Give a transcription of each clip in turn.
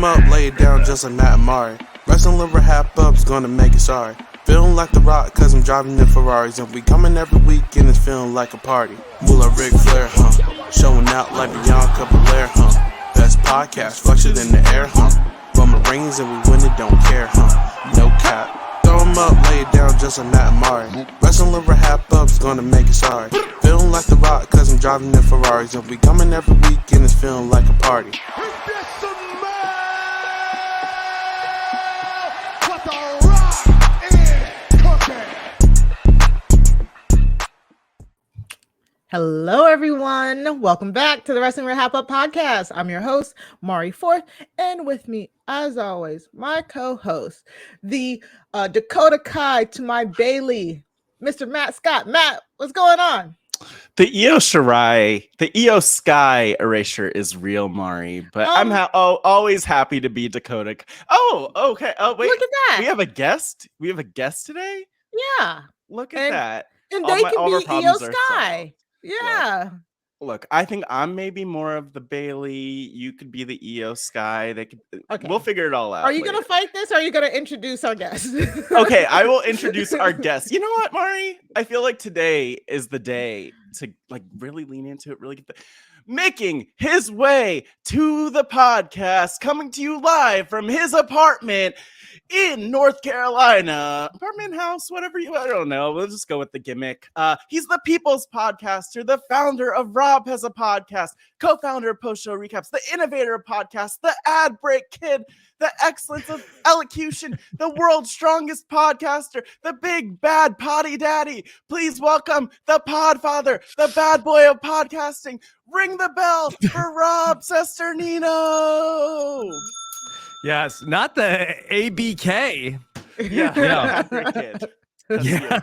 'em up, lay it down just like Matt and Mari. Wrestling RHAPup's gonna make it sorry. Feeling like The Rock cause I'm driving in Ferraris. And we coming every weekend, it's feeling like a party. Moolah Ric Flair, showing out like Bianca Belair, Best podcast, flush it in the air, Roman Reigns and we win it, don't care, No cap. Throw 'em up, lay it down just like Matt and Mari. Wrestling RHAPup's gonna make it sorry. Feeling like The Rock cause I'm driving in Ferraris. And we coming every weekend, it's feeling like a party. Hello, everyone. Welcome back to the Wrestling RHAPup podcast. I'm your host, Mari Forth, and with me, as always, my co-host, the Dakota Kai to my Bayley, Mr. Matt Scott. Matt, what's going on? The Io Shirai, the Io Sky erasure is real, Mari, but I'm always happy to be Dakota. Oh, okay. Oh, wait. Look at that. We have a guest? We have a guest today? Yeah. Look at that. And they can be Io Sky. Yeah. Look, I think I'm maybe more of the Bayley. You could be the Io Sky. They could. Okay. We'll figure it all out. Are you going to fight this or are you going to introduce our guest? Okay, I will introduce our guest. You know what, Mari? I feel like today is the day to like really lean into it, really get making his way to the podcast, coming to you live from his apartment in North Carolina, apartment house, whatever I don't know. We'll just go with the gimmick. He's the People's Podcaster, the founder of RHAP has a podcast, co-founder of Post Show Recaps, the innovator of podcasts, the ad break kid, the excellence of elocution, the world's strongest podcaster, the big bad potty daddy. Please welcome the Podfather, the bad boy of podcasting. Ring the bell for Rob Cesternino. Yes, not the ABK. Yeah. Kid. Yeah.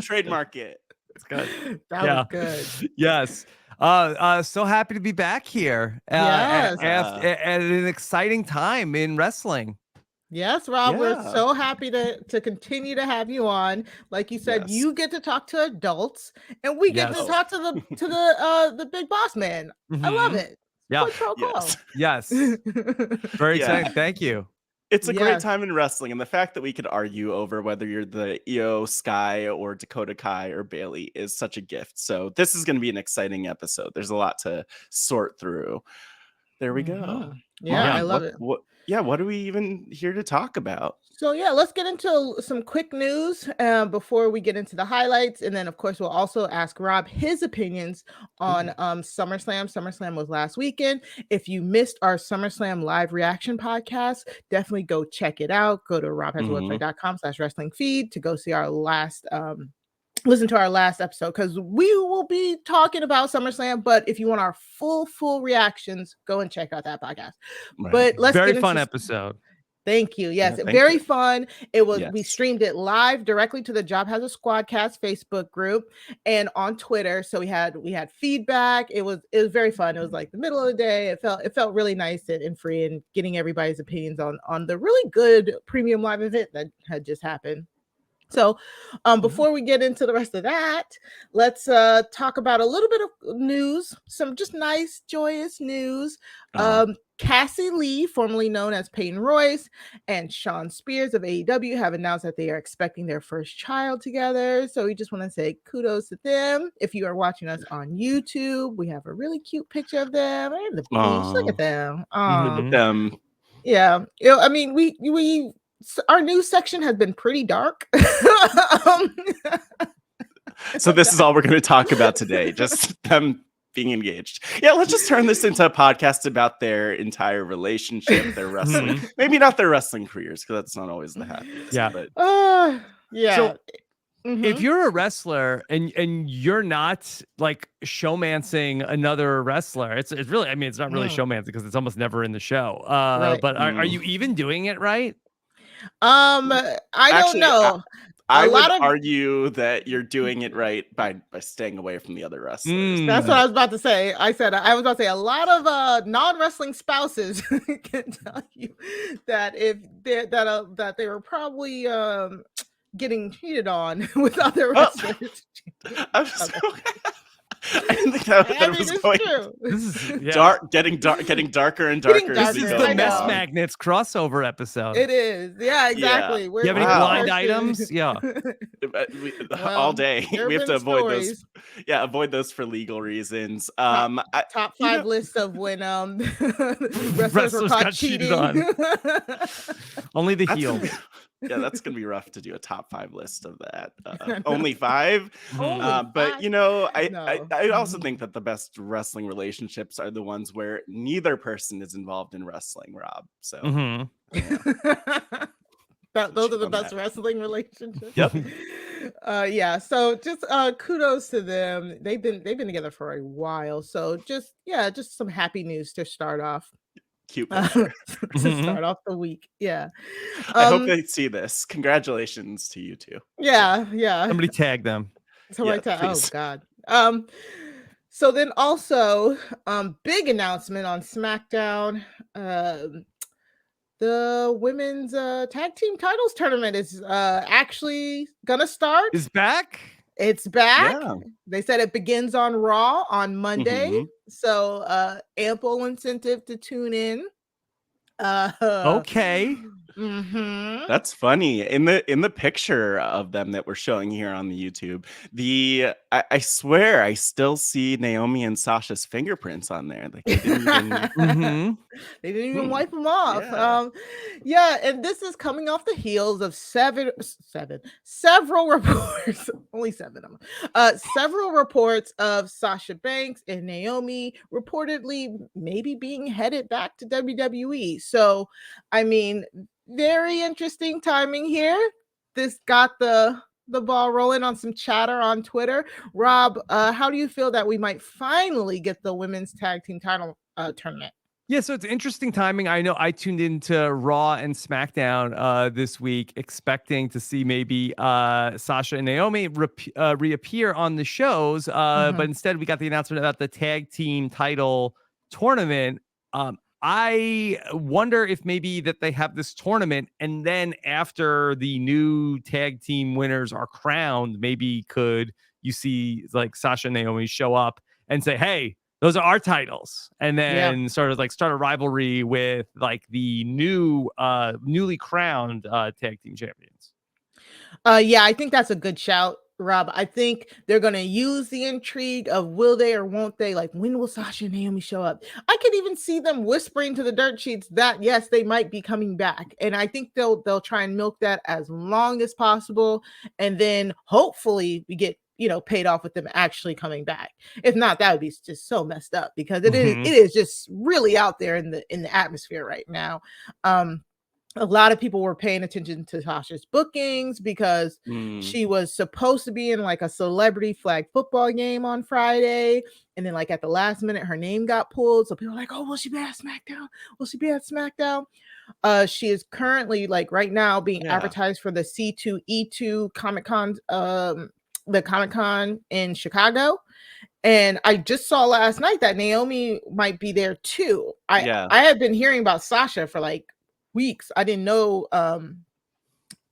Trademark it. It's good. That was good. Yes. So happy to be back here at an exciting time in wrestling. Yes, Rob, we're so happy to continue to have you on. Like you said, you get to talk to adults, and we get to talk to the big boss man. I love it. Yeah. Yes. Very exciting. Thank you. It's a great time in wrestling, and the fact that we could argue over whether you're the Io Sky or Dakota Kai or Bayley is such a gift. So this is going to be an exciting episode. There's a lot to sort through. There we go. Yeah, I love it. What are we even here to talk about? So let's get into some quick news before we get into the highlights. And then, of course, we'll also ask Rob his opinions on SummerSlam. SummerSlam was last weekend. If you missed our SummerSlam live reaction podcast, definitely go check it out. Go to robhasawebsite.com/wrestling feed to go see our last listen to our last episode, because we will be talking about SummerSlam. But if you want our full reactions, go and check out that podcast. Right. But let's very get fun into episode. Thank you. Yes, very fun. It was. We streamed it live directly to the Job Has a Squadcast Facebook group and on Twitter. So we had feedback. It was very fun. It was like the middle of the day. It felt really nice and free, and getting everybody's opinions on the really good premium live event that had just happened. So before we get into the rest of that, let's talk about a little bit of news, some just nice, joyous news. Cassie Lee, formerly known as Peyton Royce, and Sean Spears of AEW have announced that they are expecting their first child together. So we just want to say kudos to them. If you are watching us on YouTube, we have a really cute picture of them. They're in the beach. Look at them. Look at them. Yeah. I mean, we our news section has been pretty dark. So this is all we're going to talk about today, just them being engaged. Yeah, let's just turn this into a podcast about their entire relationship, their wrestling. Maybe not their wrestling careers, because that's not always the happiest. Yeah. But So if you're a wrestler and you're not like showmancing another wrestler, it's really, I mean, it's not really showmancing because it's almost never in the show. But are you even doing it right? I don't know. I would argue that you're doing it right by staying away from the other wrestlers. That's what I was about to say. I was about to say a lot of non-wrestling spouses can tell you that that they were probably getting cheated on with other wrestlers. I think that was going true. This is getting darker and darker. This is the Mess Magnets crossover episode. It is. Yeah, exactly. You have any blind items? Yeah. All day. We have to avoid those. Yeah, avoid those for legal reasons. Top 5 list of when wrestlers were caught cheating. On. Only the heel. Yeah, that's gonna be rough to do a top 5 list of that. Only 5. But you know, I also think that the best wrestling relationships are the ones where neither person is involved in wrestling, Rob. So those are the best wrestling relationships. Yep. Yeah. So just kudos to them. They've been together for a while. So just some happy news to start off. Cute to start off the week. Yeah. I hope they see this. Congratulations to you two. Yeah. Somebody tag them. Oh God. So then also big announcement on SmackDown. The women's tag team titles tournament is actually gonna start. Is back. It's back. Yeah. They said it begins on Raw on Monday. So ample incentive to tune in. Okay. That's funny. In the picture of them that we're showing here on the YouTube, I swear I still see Naomi and Sasha's fingerprints on there. Like they didn't even, they didn't even wipe them off. And this is coming off the heels of several reports, only 7 of them. Several reports of Sasha Banks and Naomi reportedly maybe being headed back to WWE. So, I mean, very interesting timing here. This got the ball rolling on some chatter on Twitter. Rob, how do you feel that we might finally get the women's tag team title tournament? Yeah, so it's interesting timing. I know I tuned into Raw and SmackDown this week, expecting to see maybe Sasha and Naomi reappear on the shows, but instead we got the announcement about the tag team title tournament. I wonder if maybe that they have this tournament, and then after the new tag team winners are crowned, maybe could you see like Sasha and Naomi show up and say, hey, those are our titles, and then sort of start a rivalry with like the newly crowned tag team champions. I think that's a good shout, Rob. I think they're going to use the intrigue of will they or won't they, like when will Sasha and Naomi show up? I could even see them whispering to the dirt sheets that yes, they might be coming back, and I think they'll try and milk that as long as possible, and then hopefully we get paid off with them actually coming back. If not, that would be just so messed up, because it is just really out there in the atmosphere right now. A lot of people were paying attention to Sasha's bookings because she was supposed to be in like a celebrity flag football game on Friday. And then like at the last minute, her name got pulled. So people were like, oh, will she be at SmackDown? Will she be at SmackDown? She is currently like right now being advertised for the C2E2 Comic-Con, the Comic-Con in Chicago. And I just saw last night that Naomi might be there too. I had been hearing about Sasha for like weeks. I didn't know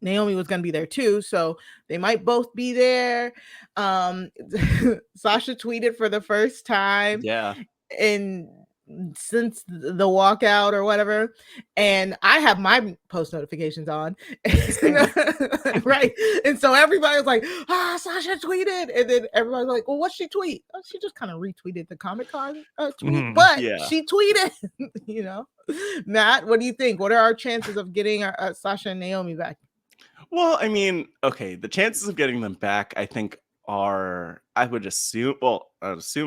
Naomi was going to be there too, so they might both be there. Sasha tweeted for the first time since the walkout or whatever, and I have my post notifications on, right? And so everybody was like, Sasha tweeted, and then everybody's like, well, what'd she tweet? Oh, she just kind of retweeted the Comic-Con tweet, but she tweeted. Matt, what do you think? What are our chances of getting Sasha and Naomi back? Well, I mean, okay, the chances of getting them back, I think, are, I would assume a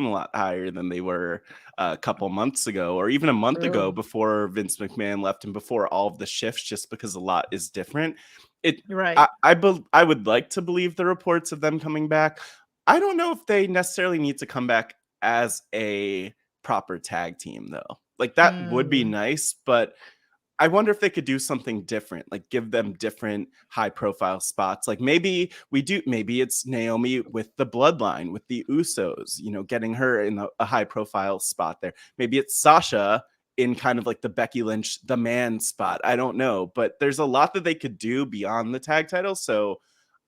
lot higher than they were a couple months ago, or even a month ago, before Vince McMahon left and before all of the shifts, just because a lot is different. I would like to believe the reports of them coming back. I don't know if they necessarily need to come back as a proper tag team, though. Like that would be nice, but I wonder if they could do something different, like give them different high profile spots. Like maybe it's Naomi with the bloodline, with the Usos, getting her in a high profile spot there. Maybe it's Sasha in kind of like the Becky Lynch, the man spot. I don't know, but there's a lot that they could do beyond the tag title. So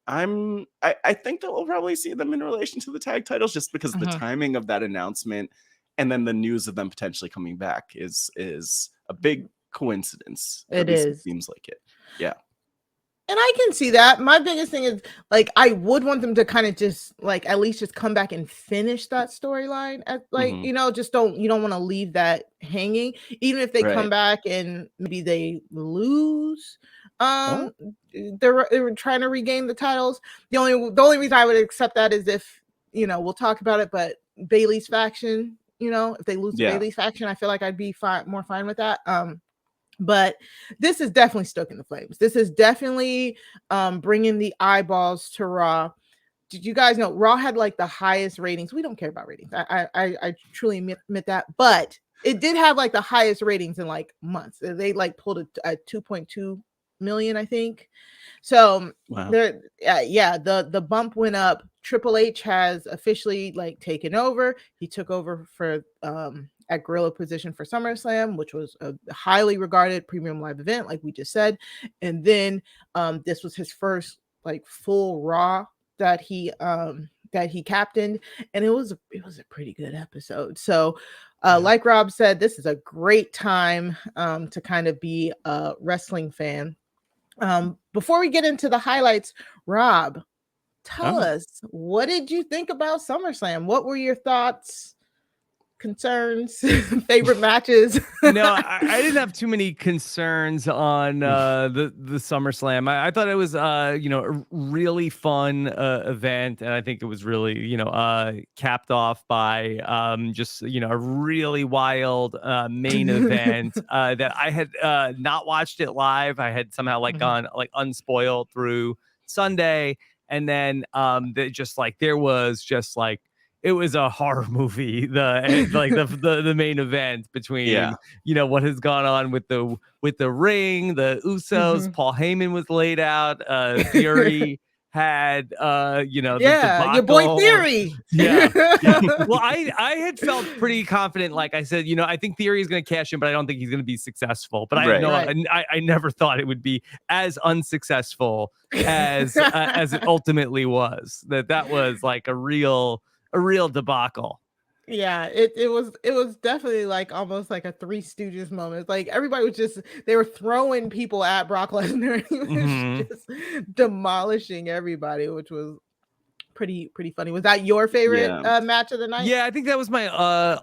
I think that we'll probably see them in relation to the tag titles, just because the timing of that announcement and then the news of them potentially coming back is a big coincidence. It is. It seems like it. Yeah. And I can see that. My biggest thing is, like, I would want them to kind of just, like, at least just come back and finish that storyline. Like, you know, just you don't want to leave that hanging. Even if they come back and maybe they lose, they're trying to regain the titles. The only reason I would accept that is if, you know, we'll talk about it, but Bayley's faction, you know, if they lose Bayley's faction, I feel like I'd be more fine with that. But this is definitely stoking the flames. This is definitely bringing the eyeballs to Raw. Did you guys know Raw had like the highest ratings? We don't care about ratings. I truly admit that, but it did have like the highest ratings in like months. They like pulled a 2.2 million, I think. So the bump went up. Triple H has officially like taken over. He took over for at Gorilla position for SummerSlam, which was a highly regarded premium live event, like we just said. And then this was his first like full Raw that he captained, and it was a pretty good episode. So like Rob said, this is a great time to kind of be a wrestling fan. Before we get into the highlights, Rob, tell us, what did you think about SummerSlam? What were your thoughts, concerns, favorite matches? No, I didn't have too many concerns on the SummerSlam. I thought it was you know, a really fun event, and I think it was really, you know, capped off by just, you know, a really wild main event that I had not watched it live. I had somehow like gone like unspoiled through Sunday, and then there was just like, it was a horror movie. The main event between you know, what has gone on with the ring, the Usos. Paul Heyman was laid out. Theory had you know, the your boy Theory. Well, I had felt pretty confident. Like I said, you know, I think Theory is going to cash in, but I don't think he's going to be successful. But I never thought it would be as unsuccessful as it ultimately was. That was like a real debacle. Yeah, it was definitely like almost like a Three Stooges moment. Like everybody was they were throwing people at Brock Lesnar. He was just demolishing everybody, which was pretty funny. Was that your favorite match of the night? Yeah, I think that was my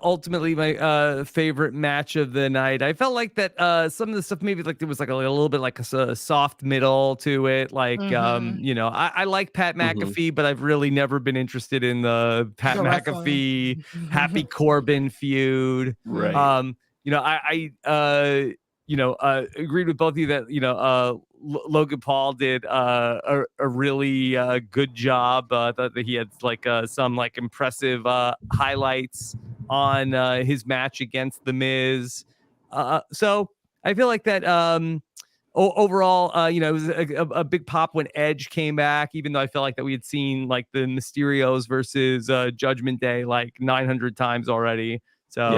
ultimately my favorite match of the night. I felt like that some of the stuff, maybe like there was like a little bit like a soft middle to it. Like you know, I like Pat McAfee, but I've really never been interested in the Pat McAfee Happy Corbin feud. Right. You know, I you know, agreed with both of you that, you know, Logan Paul did a really good job. That he had like some like impressive highlights on his match against The Miz. So I feel like that overall, you know, it was a big pop when Edge came back, even though I felt like that we had seen like the Mysterios versus Judgment Day like 900 times already. So,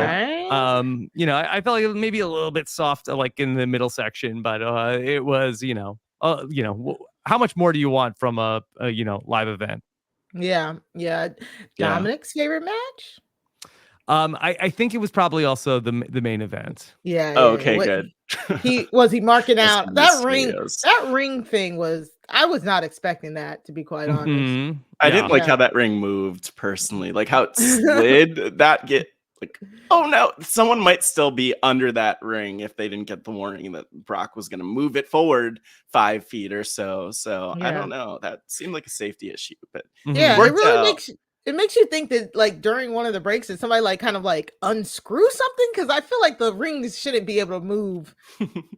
you know, I felt like it was maybe a little bit soft, like in the middle section, but it was, you know, how much more do you want from a you know, live event? Yeah. Dominik's favorite match? I think it was probably also the main event. Yeah. Okay, good. He marking out that ring. That ring thing was. I was not expecting that, to be quite honest. I didn't like how that ring moved personally, like how it slid. Like, oh no, someone might still be under that ring if they didn't get the warning that Brock was going to move it forward 5 feet or so. So I don't know. That seemed like a safety issue, but it really makes you think that like during one of the breaks that somebody like kind of like unscrew something, because I feel like the rings shouldn't be able to move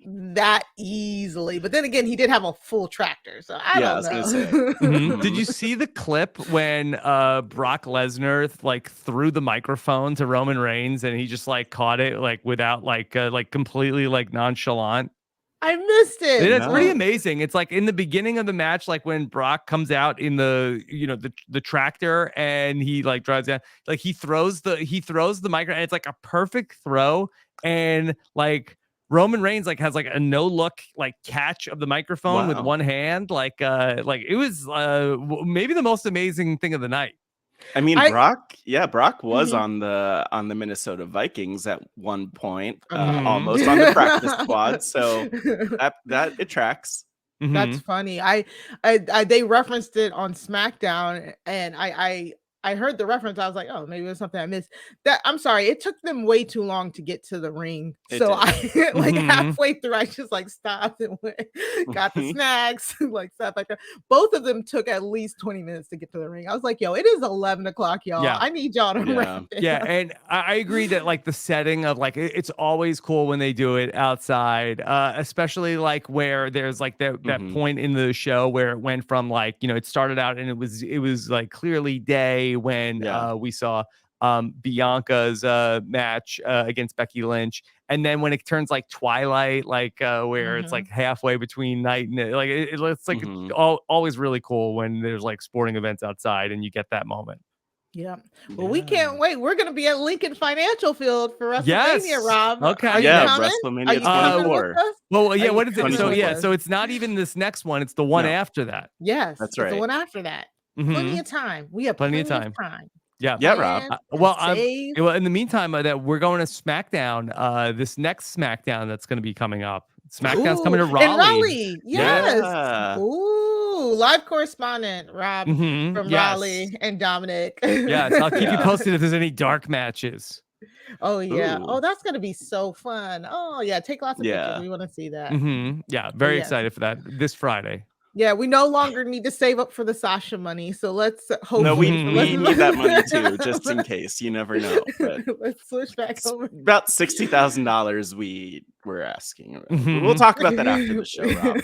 that easily. But then again, he did have a full tractor, so I don't know. Did you see the clip when Brock Lesnar like threw the microphone to Roman Reigns and he just like caught it like without like completely like nonchalant? I missed it. It's pretty amazing. It's like in the beginning of the match, like when Brock comes out in the, you know, the tractor and he like drives down, like he throws the microphone, and it's like a perfect throw. And like Roman Reigns like has like a no look like catch of the microphone with one hand. Like it was maybe the most amazing thing of the night. I mean, Brock was on the Minnesota Vikings at one point, almost on the practice squad. So that it tracks. That's funny. They referenced it on SmackDown, and I heard the reference. I was like, oh, maybe it was something I missed. I'm sorry. It took them way too long to get to the ring. So I like halfway through, I just like stopped and went, got the snacks, like stuff like that. Both of them took at least 20 minutes to get to the ring. I was like, yo, it is 11 o'clock, y'all. Yeah. I need y'all to wrap it. Yeah. And I agree that like the setting of like, it's always cool when they do it outside, especially like where there's like that point in the show where it went from like, it started out and it was like clearly day when we saw Bianca's match against Becky Lynch, and then when it turns like twilight, like where it's like halfway between night and like it's like always really cool when there's like sporting events outside and you get that moment. Yeah. Well, we can't wait. We're going to be at Lincoln Financial Field for WrestleMania, Rob. Okay. Are you coming? WrestleMania 24. Well, yeah. What is it? So it's not even this next one. It's the one after that. Yes, that's right. It's the one after that. Plenty of time. We have plenty of time. Yeah, Rob. In the meantime, that we're going to SmackDown. This next SmackDown that's going to be coming up. SmackDown's coming to Raleigh. In Raleigh, yes. Yeah. Ooh, live correspondent Rob from Raleigh and Dominik. Yes, I'll keep you posted if there's any dark matches. Oh yeah. Ooh. Oh, that's gonna be so fun. Oh yeah, take lots of pictures. We want to see that. Yeah, very excited for that this Friday. Yeah, we no longer need to save up for the Sasha money, so let's hope. No, we need that money too, just in case. You never know. But let's switch back over. About $60,000 we're asking. We'll talk about that after the show, Rob.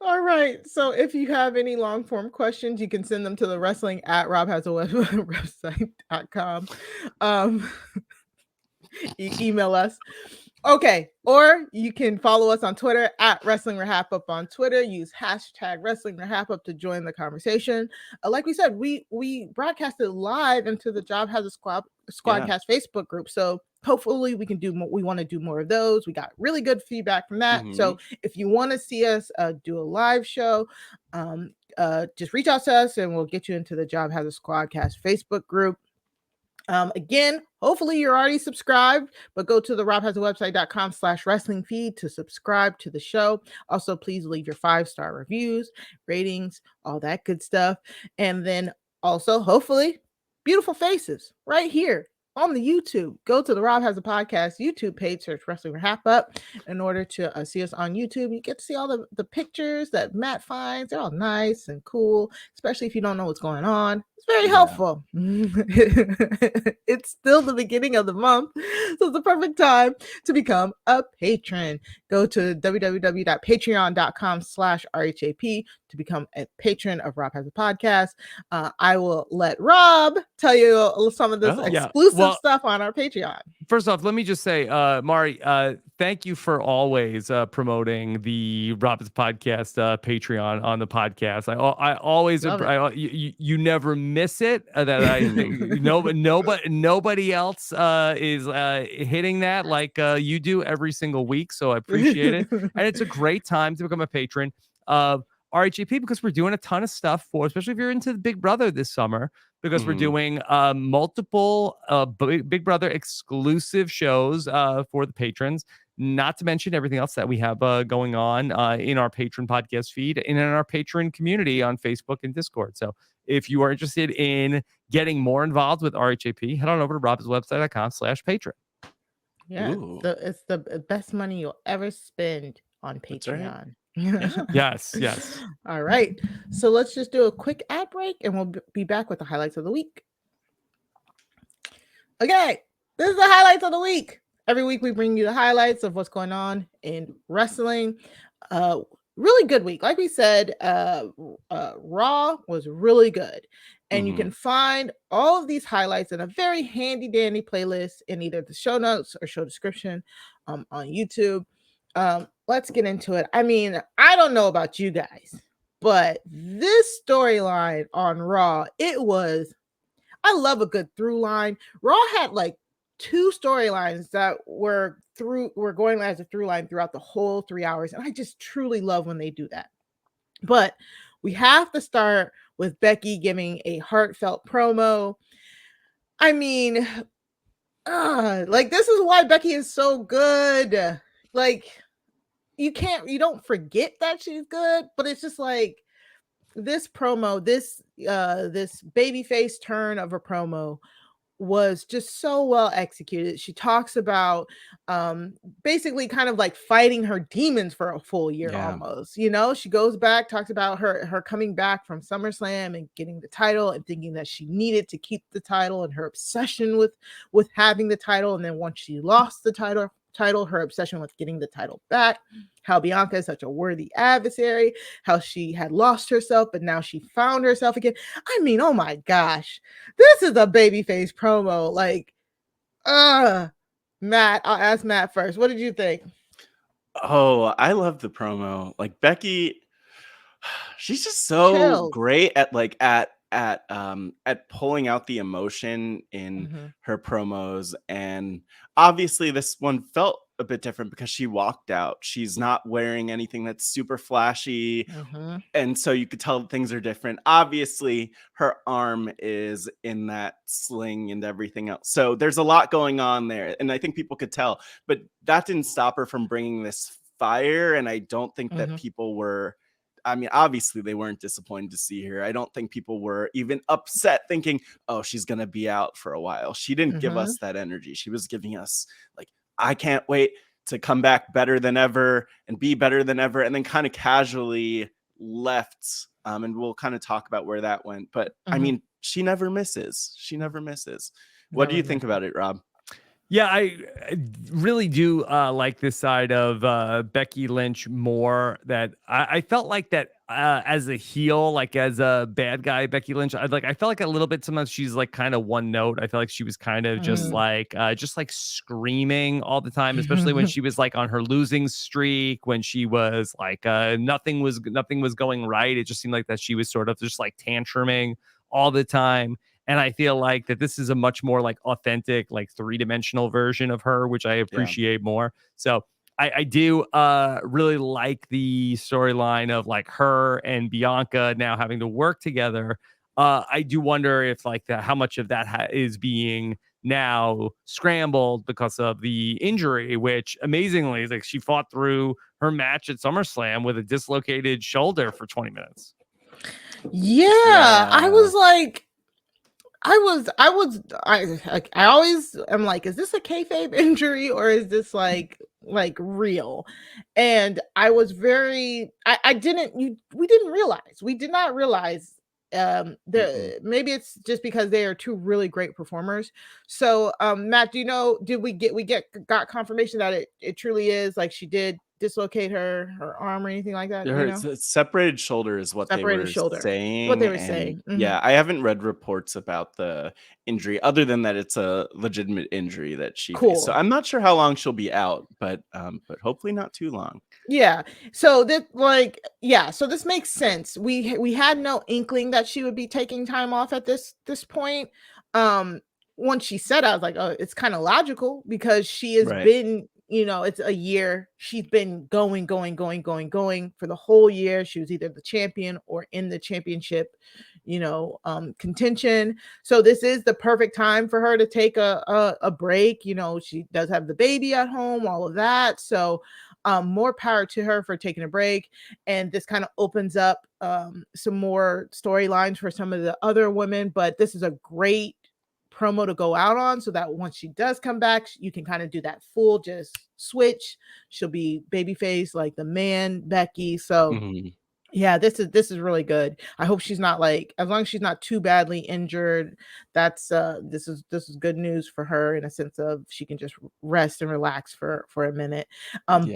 All right. So if you have any long form questions, you can send them to the wrestling at robhasawebsite.com. You email us. Okay, or you can follow us on Twitter at Wrestling RHAPup on Twitter. Use hashtag Wrestling RHAPup to join the conversation. Like we said, we broadcasted live into the Job Has a Squadcast Facebook group. So hopefully we can do more. We want to do more of those. We got really good feedback from that. So if you want to see us do a live show, just reach out to us and we'll get you into the Job Has a Squadcast Facebook group. Again, hopefully you're already subscribed, but go to the robhasawebsite.com/wrestling feed to subscribe to the show. Also, please leave your 5-star reviews, ratings, all that good stuff. And then also, hopefully, beautiful faces right here on the YouTube. Go to the Rob Has a Podcast YouTube page, search Wrestling RHAPup in order to see us on YouTube. You get to see all the pictures that Matt finds. They're all nice and cool, especially if you don't know what's going on. It's very helpful. It's still the beginning of the month, so it's the perfect time to become a patron. Go to www.patreon.com/RHAP to become a patron of Rob Has a Podcast. I will let Rob tell you some of this exclusive stuff on our Patreon. First off, let me just say, Mari, thank you for always promoting the Rob Has a Podcast Patreon on the podcast. I always, you never miss it. That I think nobody else is hitting that like you do every single week. So I appreciate it, and it's a great time to become a patron of RHAP because we're doing a ton of stuff for, especially if you're into the Big Brother this summer, because we're doing multiple Big Brother exclusive shows for the patrons, not to mention everything else that we have going on in our patron podcast feed and in our patron community on Facebook and Discord. So if you are interested in getting more involved with RHAP, head on over to robhasawebsite.com/patron. Yeah, it's the best money you'll ever spend on Patreon. Yes. All right. So let's just do a quick ad break and we'll be back with the highlights of the week. Okay. This is the highlights of the week. Every week we bring you the highlights of what's going on in wrestling. Really good week. Like we said, Raw was really good. And you can find all of these highlights in a very handy dandy playlist in either the show notes or show description on YouTube. Let's get into it. I mean, I don't know about you guys, but this storyline on Raw, I love a good through line. Raw had like two storylines that were going as a through line throughout the whole 3 hours. And I just truly love when they do that. But we have to start with Becky giving a heartfelt promo. I mean, like, this is why Becky is so good. Like, you don't forget that she's good, but it's just like this promo, this babyface turn of a promo was just so well executed. She talks about basically kind of like fighting her demons for a full year almost. You know, she goes back, talks about her coming back from SummerSlam and getting the title and thinking that she needed to keep the title and her obsession with having the title. And then once she lost the title, her obsession with getting the title back, how Bianca is such a worthy adversary, how she had lost herself, but now she found herself again. I mean, oh my gosh, this is a babyface promo. Like, Matt, I'll ask Matt first. What did you think? Oh, I love the promo. Like, Becky, she's just so great at pulling out the emotion in her promos. And obviously this one felt a bit different because she walked out. She's not wearing anything that's super flashy. And so you could tell things are different. Obviously her arm is in that sling and everything else. So there's a lot going on there. And I think people could tell, but that didn't stop her from bringing this fire. And I don't think that people were, I mean, obviously they weren't disappointed to see her. I don't think people were even upset thinking, oh, she's going to be out for a while. She didn't give us that energy. She was giving us like, I can't wait to come back better than ever and be better than ever. And then kind of casually left. And we'll kind of talk about where that went. But I mean, she never misses. She never misses. What do you think about it, Rob? Yeah, I really do like this side of Becky Lynch more. That I felt like that as a heel, like as a bad guy, Becky Lynch. I felt like a little bit sometimes she's like kind of one note. I felt like she was kind of just like screaming all the time, especially when she was like on her losing streak. When she was like nothing was going right. It just seemed like that she was sort of just like tantruming all the time. And I feel like that this is a much more like authentic, like three-dimensional version of her, which I appreciate more. So I do really like the storyline of like her and Bianca now having to work together. I do wonder if like how much of that is being now scrambled because of the injury, which amazingly is like she fought through her match at SummerSlam with a dislocated shoulder for 20 minutes. Yeah. I was like, I always am like, is this a kayfabe injury or is this like real? And I was we did not realize maybe it's just because they are two really great performers. So Matt, do you know, did we got confirmation that it truly is like she did dislocate her arm or anything like that? Separated shoulder is what they were saying. Yeah, I haven't read reports about the injury other than that it's a legitimate injury that she faced. So I'm not sure how long she'll be out, but hopefully not too long. Yeah. So so this makes sense. We had no inkling that she would be taking time off at this point. Once she said, I was like, oh, it's kind of logical because she has been, it's a year. She's been going for the whole year. She was either the champion or in the championship, contention. So this is the perfect time for her to take a break. She does have the baby at home, all of that. So more power to her for taking a break. And this kind of opens up some more storylines for some of the other women. But this is a great promo to go out on so that once she does come back, you can kind of do that full just switch. She'll be babyface like the man Becky. So yeah, this is really good. I hope she's not as long as she's not too badly injured, that's this is good news for her in a sense of she can just rest and relax for a minute.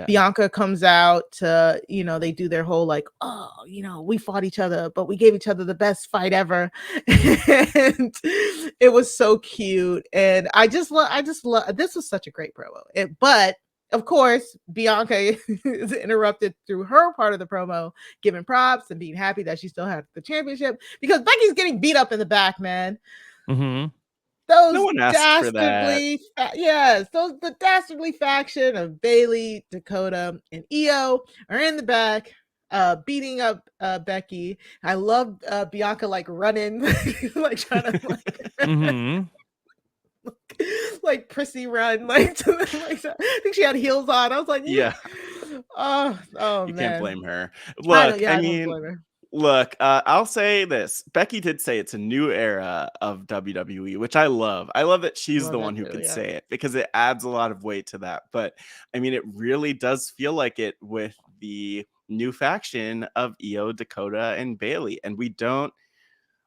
Bianca comes out to, they do their whole like, oh, we fought each other, but we gave each other the best fight ever. And it was so cute. And I just love this was such a great promo. But of course, Bianca is interrupted through her part of the promo, giving props and being happy that she still had the championship because Becky's getting beat up in the back, man. those No one asked for that. the dastardly faction of Bayley, Dakota, and Io are in the back, beating up Becky. I love Bianca like running, like trying to like, like prissy run, like, like I think she had heels on. I was like, Yeah. oh You man, can't blame her. Look, I don't mean, blame her. look, I'll say this. Becky did say it's a new era of WWE, which I love. I love that she's Love the that one who too, can yeah. say it because it adds a lot of weight to that. But I mean, it really does feel like it with the new faction of Io, Dakota, and Bayley. And we don't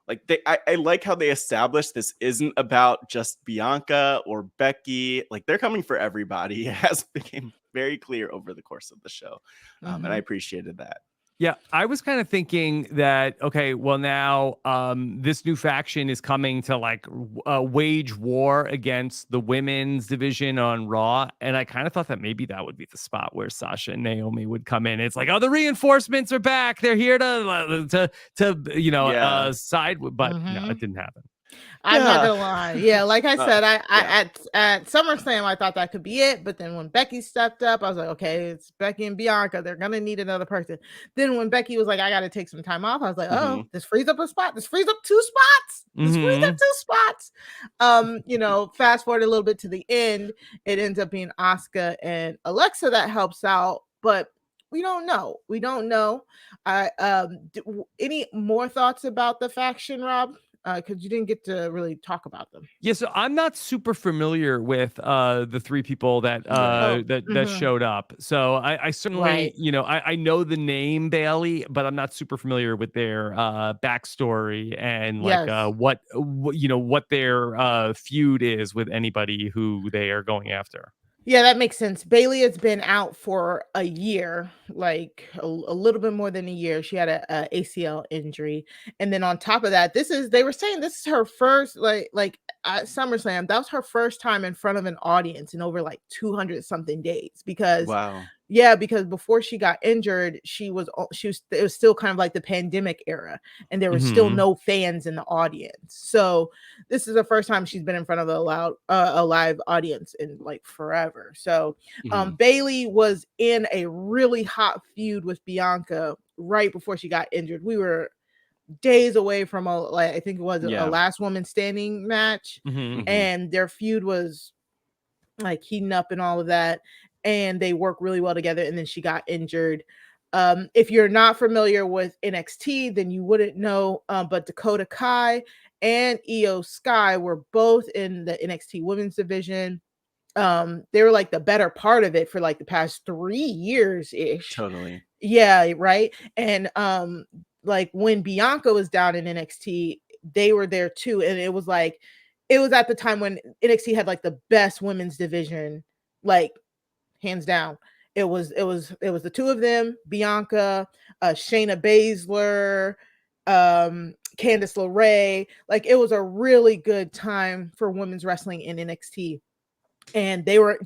like I like how they established this isn't about just Bianca or Becky. Like they're coming for everybody. It has become very clear over the course of the show. And I appreciated that. Yeah, I was kind of thinking that, okay, well now this new faction is coming to like wage war against the women's division on Raw. And I kind of thought that maybe that would be the spot where Sasha and Naomi would come in. It's like, oh, the reinforcements are back. They're here to side with, but no, it didn't happen. I'm not gonna lie. Yeah, like I said, at SummerSlam I thought that could be it, but then when Becky stepped up, I was like, okay, it's Becky and Bianca. They're gonna need another person. Then when Becky was like, I gotta take some time off, I was like, oh, this frees up a spot. This frees up two spots. This frees up two spots. Fast forward a little bit to the end, it ends up being Asuka and Alexa that helps out, but we don't know. We don't know. Any more thoughts about the faction, Rob? Because you didn't get to really talk about them. Yeah, so I'm not super familiar with the three people that that showed up. So I certainly, I know the name Bayley, but I'm not super familiar with their backstory and like what their feud is with anybody who they are going after. Yeah, that makes sense. Bayley has been out for a year, like a little bit more than a year. She had a ACL injury, and then on top of that, they were saying this is her first like SummerSlam. That was her first time in front of an audience in over like 200 something days because because before she got injured, it was still kind of like the pandemic era, and there was still no fans in the audience. So this is the first time she's been in front of a live audience in like forever. So Bayley was in a really hot feud with Bianca right before she got injured. We were days away from I think it was a last woman standing match, and their feud was like heating up and all of that, and they work really well together. And then she got injured. If you're not familiar with NXT, then you wouldn't know, but Dakota Kai and Io Sky were both in the NXT women's division. They were like the better part of it for like the past 3 years ish. Totally. Yeah, right. And like when Bianca was down in NXT, they were there too. And it was at the time when NXT had like the best women's division, like hands down. It was the two of them, Bianca, Shayna Baszler, Candice LeRae. Like it was a really good time for women's wrestling in NXT. And they were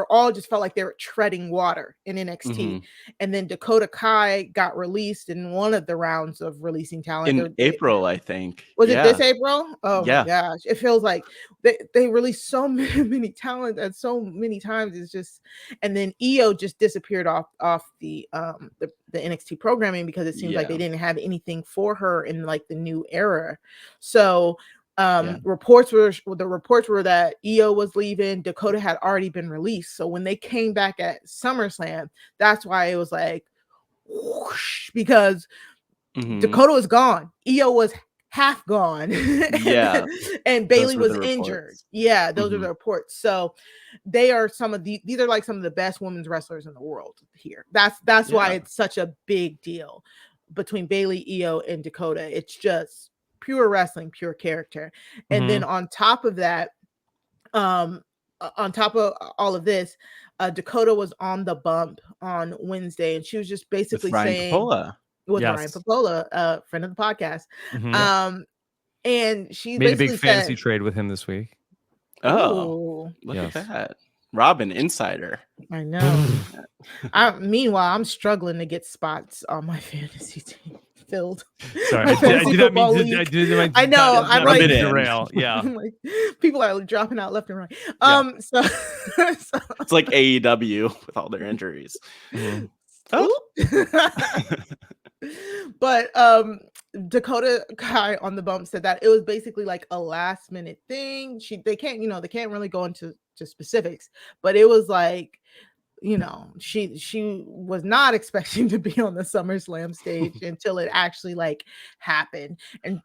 all just felt like they were treading water in NXT. And then Dakota Kai got released in one of the rounds of releasing talent in April, I think. Was it this April? Oh my gosh. It feels like they released so many talent at so many times. It's just, and then Io just disappeared off the NXT programming because it seems like they didn't have anything for her in like the new era. So reports were that Io was leaving. Dakota had already been released. So when they came back at SummerSlam, that's why it was like whoosh, because Dakota was gone. Io was half gone. And Bayley was injured. Yeah, those are the reports. So they are these are like some of the best women's wrestlers in the world here. That's why it's such a big deal between Bayley, Io, and Dakota. It's just pure wrestling, pure character. And then on top of that, on top of all of this, Dakota was on the bump on Wednesday, and she was just basically saying Ryan Popola, friend of the podcast. And she made a big fantasy trade with him this week. Oh, look at that. Robin, insider. I know. Meanwhile, I'm struggling to get spots on my fantasy team. filled. Sorry, I did not mean to. I know. I'm like derail. Yeah, like, people are dropping out left and right. So it's like AEW with all their injuries. Mm-hmm. Oh. But Dakota Kai on the bump said that it was basically like a last minute thing. They can't really go into specifics, but it was like, she was not expecting to be on the SummerSlam stage until it actually like happened.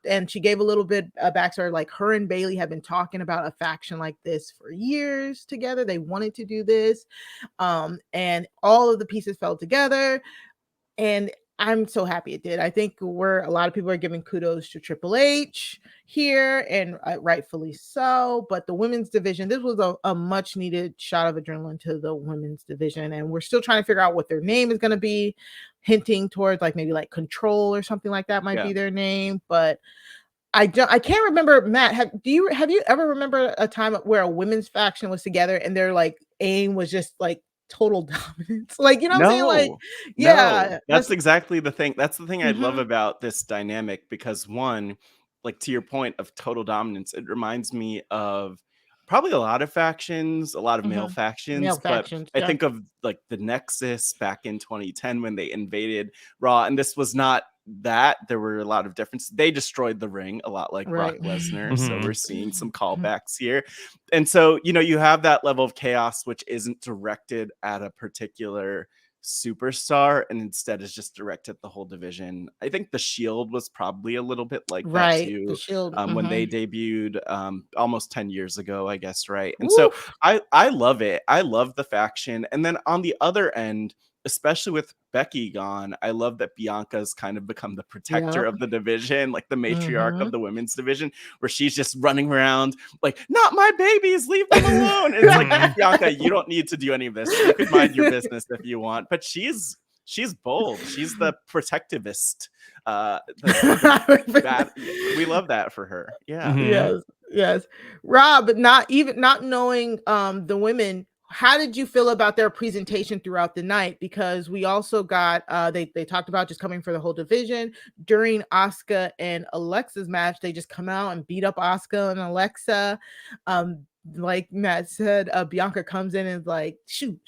And she gave a little bit of backstory, like her and Bayley have been talking about a faction like this for years together. They wanted to do this. And all of the pieces fell together. And I'm so happy it did. I think a lot of people are giving kudos to Triple H here, and rightfully so. But the women's division, this was a much needed shot of adrenaline to the women's division. And we're still trying to figure out what their name is going to be, hinting towards like maybe like Control or something like that might be their name. But I can't remember, Matt, have you ever remember a time where a women's faction was together and their like aim was just like total dominance? Like, what I'm saying? Like, yeah, that's exactly the thing. That's the thing I love about this dynamic, because one, like to your point of total dominance, it reminds me of probably a lot of factions, a lot of male factions, I think of like the Nexus back in 2010 when they invaded Raw, and this was not that. There were a lot of differences. They destroyed the ring a lot like Brock Lesnar. So we're seeing some callbacks here. And so, you have that level of chaos, which isn't directed at a particular superstar and instead is just directed at the whole division. I think the Shield was probably a little bit like that too. The Shield, when they debuted almost 10 years ago, I guess, right? And so I love it. I love the faction. And then on the other end, especially with Becky gone, I love that Bianca's kind of become the protector of the division, like the matriarch of the women's division, where she's just running around like, not my babies, leave them alone. It's like, Bianca, you don't need to do any of this. You could mind your business if you want. But she's bold. She's the protectivist. We love that for her. Yeah. Yes. Rob, not knowing the women, how did you feel about their presentation throughout the night? Because we also got they talked about just coming for the whole division. During Asuka and Alexa's match, they just come out and beat up Asuka and Alexa. Like Matt said, Bianca comes in and is like, shoot,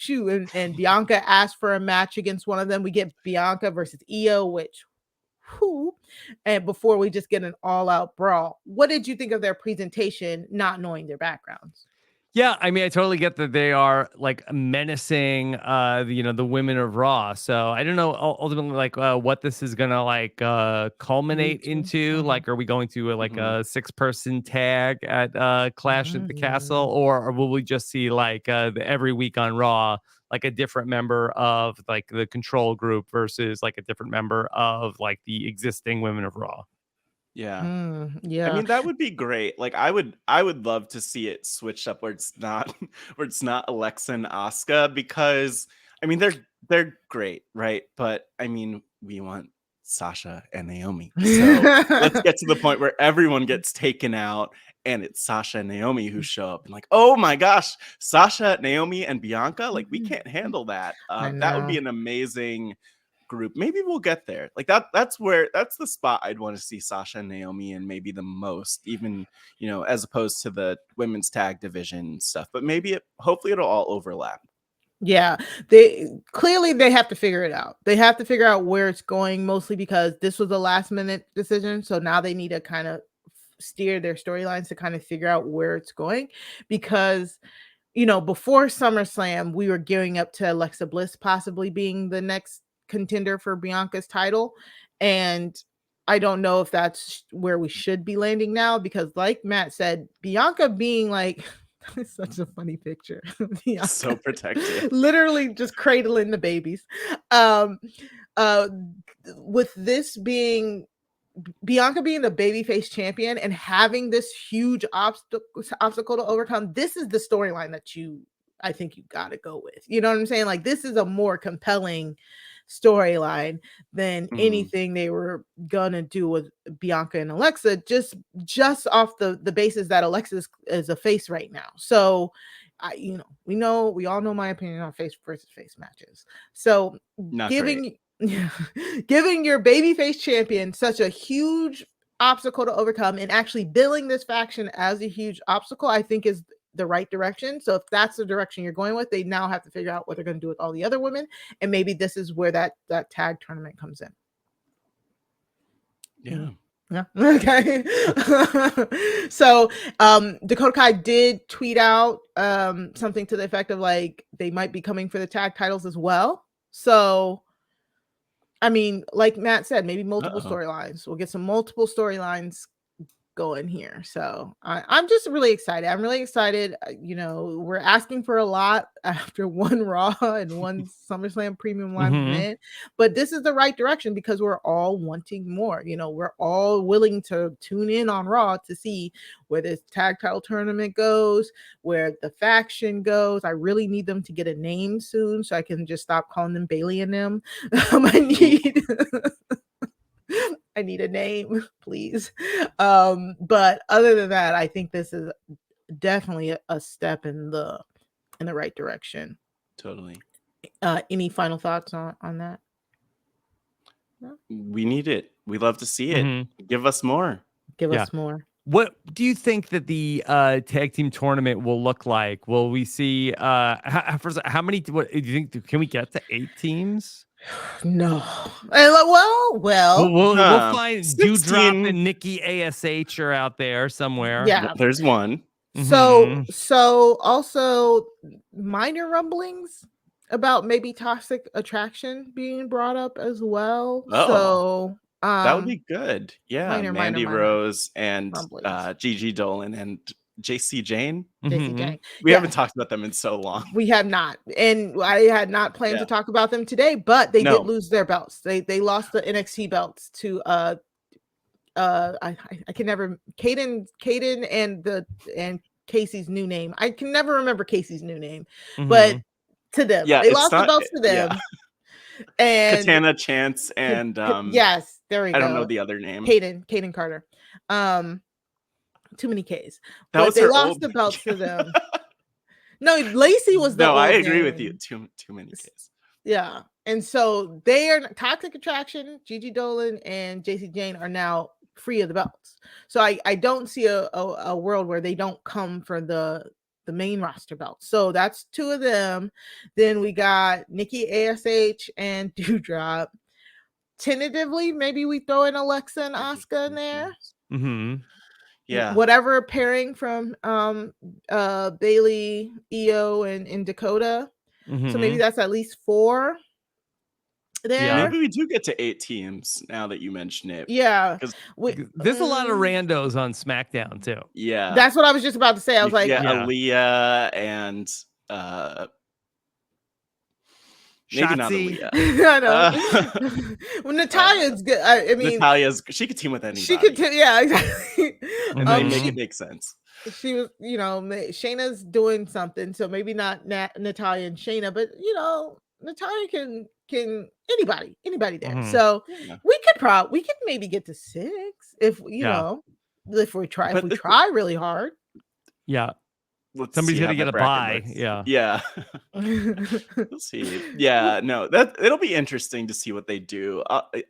and Bianca asks for a match against one of them. We get Bianca versus Io, which and before we just get an all-out brawl. What did you think of their presentation, not knowing their backgrounds? Yeah, I mean, I totally get that they are like menacing, the women of Raw. So I don't know ultimately like what this is gonna like culminate into. Like, are we going to like a 6-person tag at Clash at the Castle, or will we just see like every week on Raw, like a different member of like the Control group versus like a different member of like the existing women of Raw? Yeah. Yeah. I mean, that would be great. Like I would love to see it switched up where it's not Alexa and Asuka, because I mean they're great, right? But I mean, we want Sasha and Naomi. So let's get to the point where everyone gets taken out and it's Sasha and Naomi who show up and like, oh my gosh, Sasha, Naomi, and Bianca, like we can't handle that. That would be an amazing group. Maybe we'll get there. Like that's the spot I'd want to see Sasha and Naomi in, maybe the most, even as opposed to the women's tag division stuff. But hopefully it'll all overlap. Yeah, they have to figure it out. They have to figure out where it's going, mostly because this was a last minute decision. So now they need to kind of steer their storylines to kind of figure out where it's going, because before SummerSlam we were gearing up to Alexa Bliss possibly being the next contender for Bianca's title, and I don't know if that's where we should be landing now, because like Matt said, Bianca being like it's such a funny picture. Bianca, so protected, literally just cradling the babies. With this being Bianca being the babyface champion and having this huge obstacle to overcome, this is the storyline that I think you got to go with. You know what I'm saying? Like, this is a more compelling storyline than anything they were gonna do with Bianca and Alexa, just off the basis that Alexa is a face right now. So we all know my opinion on face versus face matches. So giving your babyface champion such a huge obstacle to overcome and actually billing this faction as a huge obstacle, I think is the right direction. So if that's the direction you're going with, they now have to figure out what they're going to do with all the other women, and maybe this is where that tag tournament comes in. Yeah. Yeah. Okay. So Dakota Kai did tweet out something to the effect of like they might be coming for the tag titles as well. So I mean, like Matt said, maybe multiple storylines. We'll get some multiple storylines going here. So I'm just really excited. I'm really excited. We're asking for a lot after one Raw and one SummerSlam premium live event, but this is the right direction because we're all wanting more. We're all willing to tune in on Raw to see where this tag title tournament goes, where the faction goes. I really need them to get a name soon so I can just stop calling them Bayley and them. I need a name, please. But other than that, I think this is definitely a step in the right direction. Totally. Any final thoughts on that? No? We need it. We love to see it. Give us more. Give us more. What do you think that the tag team tournament will look like? Will we see how many? What do you think? Can we get to 8 teams? No. We'll find Dewdrop and Nikki ASH are out there somewhere. Yeah, there's one. So also minor rumblings about maybe Toxic Attraction being brought up as well. So that would be good. Yeah, Mandy minor Rose and Gigi Dolan and JC Jane. JC Jane. We haven't talked about them in so long. We have not, and I had not planned to talk about them today, but they did lose their belts. They lost the NXT belts to I can never Caden and Casey's new name. I can never remember Casey's new name, but to them, they lost the belts to them. Yeah. And Katana Chance and yes, there we go. I don't know the other name. Caden Carter. Too many K's. That was they lost the belts to them. No, Lacey was the No, old I agree name. with you. Too many K's. Yeah. And so they are Toxic Attraction, Gigi Dolan and JC Jane are now free of the belts. So I don't see a world where they don't come for the main roster belts. So that's 2 of them. Then we got Nikki ASH and Dewdrop. Tentatively, maybe we throw in Alexa and Asuka in there. Yeah. Whatever pairing from Bayley, Io, and Dakota. So maybe that's at least 4 there. Yeah. Maybe we do get to 8 teams now that you mention it. Yeah. There's a lot of randos on SmackDown too. Yeah. That's what I was just about to say. I was like, Elia and maybe not Elia. I know. Well, Natalia's good. I mean, she could team with anybody. She could, yeah, exactly. And they make it make sense. She was, Shayna's doing something, so maybe not Natalya and Shayna, but Natalya can anybody there. So we could maybe get to 6 if if we try really hard. Yeah. Somebody's gonna get a bye. Yeah. We'll see. Yeah, no, it'll be interesting to see what they do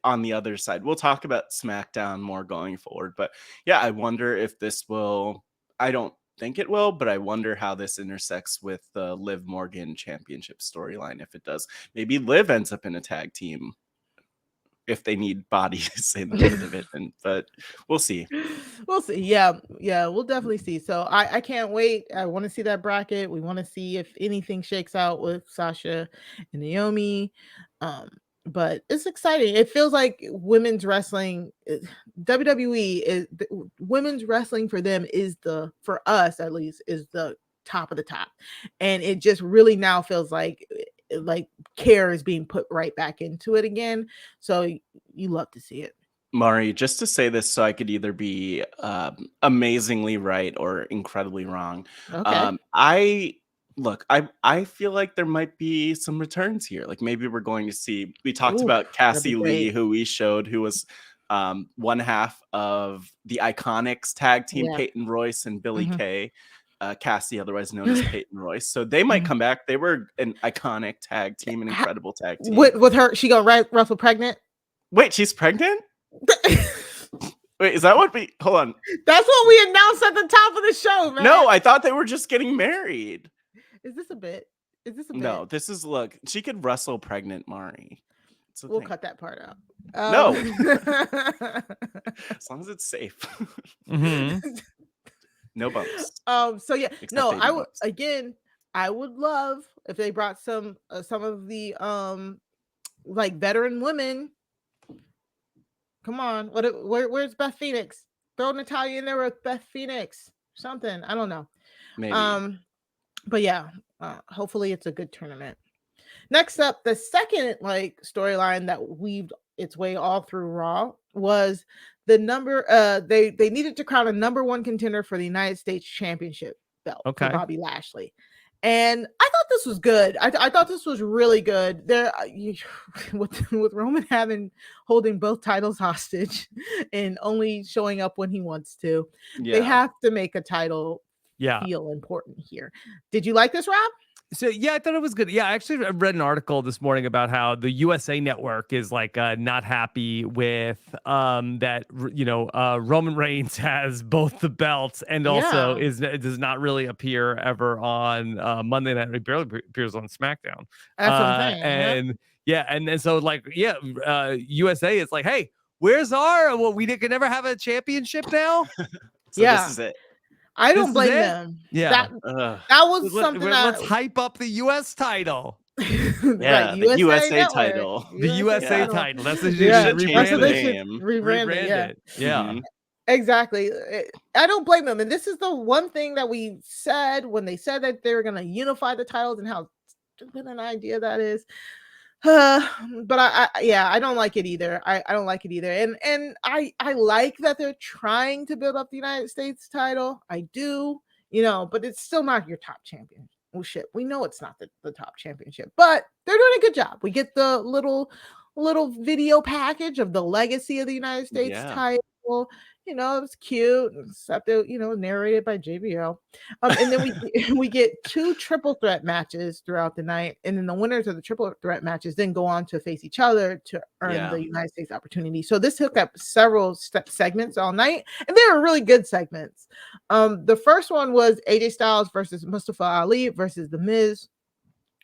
on the other side. We'll talk about SmackDown more going forward, but yeah, I wonder if this will. I don't think it will, but I wonder how this intersects with the Liv Morgan championship storyline. If it does, maybe Liv ends up in a tag team if they need bodies in the division, but we'll see. We'll see. Yeah, we'll definitely see. So I can't wait. I want to see that bracket. We want to see if anything shakes out with Sasha and Naomi. But it's exciting. It feels like women's wrestling, WWE is women's wrestling for them for us at least, is the top of the top. And it just really now feels like care is being put right back into it again. So you love to see it. Mari, just to say this so I could either be amazingly right or incredibly wrong. Okay. I feel like there might be some returns here. Like maybe we're going to see, we talked about Cassie Lee, who we showed, who was one half of the Iconics tag team, Peyton Royce and Billie Kay. Cassie, otherwise known as Peyton Royce. So they might come back. They were an iconic tag team, an incredible tag team. With her, she gonna wrestle pregnant? Wait, she's pregnant? Wait, is that what we... Hold on. That's what we announced at the top of the show, man. No, I thought they were just getting married. Is this a bit? No, this is... Look, she could wrestle pregnant Mari. We'll cut that part out. No. As long as it's safe. No bumps. So yeah, Except no, baby I would bumps. again. I would love if they brought some of the like veteran women. Come on, where's Beth Phoenix? Throw Natalya in there with Beth Phoenix. Something, I don't know. Maybe. But yeah, hopefully it's a good tournament. Next up, the second like storyline that weaved its way all through Raw was the number. They needed to crown a number one contender for the United States Championship belt for Bobby Lashley, and I thought this was good. I thought this was really good. There, with Roman holding both titles hostage and only showing up when he wants to, they have to make a title feel important here. Did you like this, Rob? So yeah, I thought it was good. Yeah, I actually read an article this morning about how the USA Network is like not happy with that Roman Reigns has both the belts and also does not really appear ever on Monday night. He barely appears on SmackDown. That's what I'm saying. And and then so like USA is like, hey, where's our? Well, we can never have a championship now. So this is it. I don't blame them. Yeah, that was something. Let's hype up the U.S. title. The USA title. The USA title. That's what they should rebrand it. Yeah. Exactly. I don't blame them. And this is the one thing that we said when they said that they were going to unify the titles and how stupid an idea that is. But I don't like it either. I don't like it either. And I like that they're trying to build up the United States title. I do, but it's still not your top champion. Well, shit, we know it's not the top championship, but they're doing a good job. We get the little video package of the legacy of the United States title. It was cute, except narrated by JBL. And then we get 2 triple threat matches throughout the night, and then the winners of the triple threat matches then go on to face each other to earn the United States opportunity. So this took up several segments all night, and they were really good segments. The first one was AJ Styles versus Mustapha Ali versus The Miz,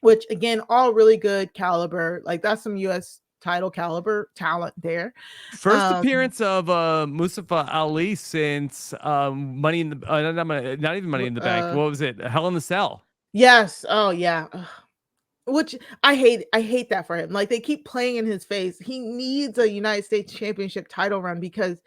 which again, all really good caliber. Like that's some US title caliber talent there. First appearance of Mustapha Ali since Money in the not even Money in the Bank. What was it? Hell in the Cell. Yes. Oh yeah. Which I hate that for him. Like they keep playing in his face. He needs a United States Championship title run because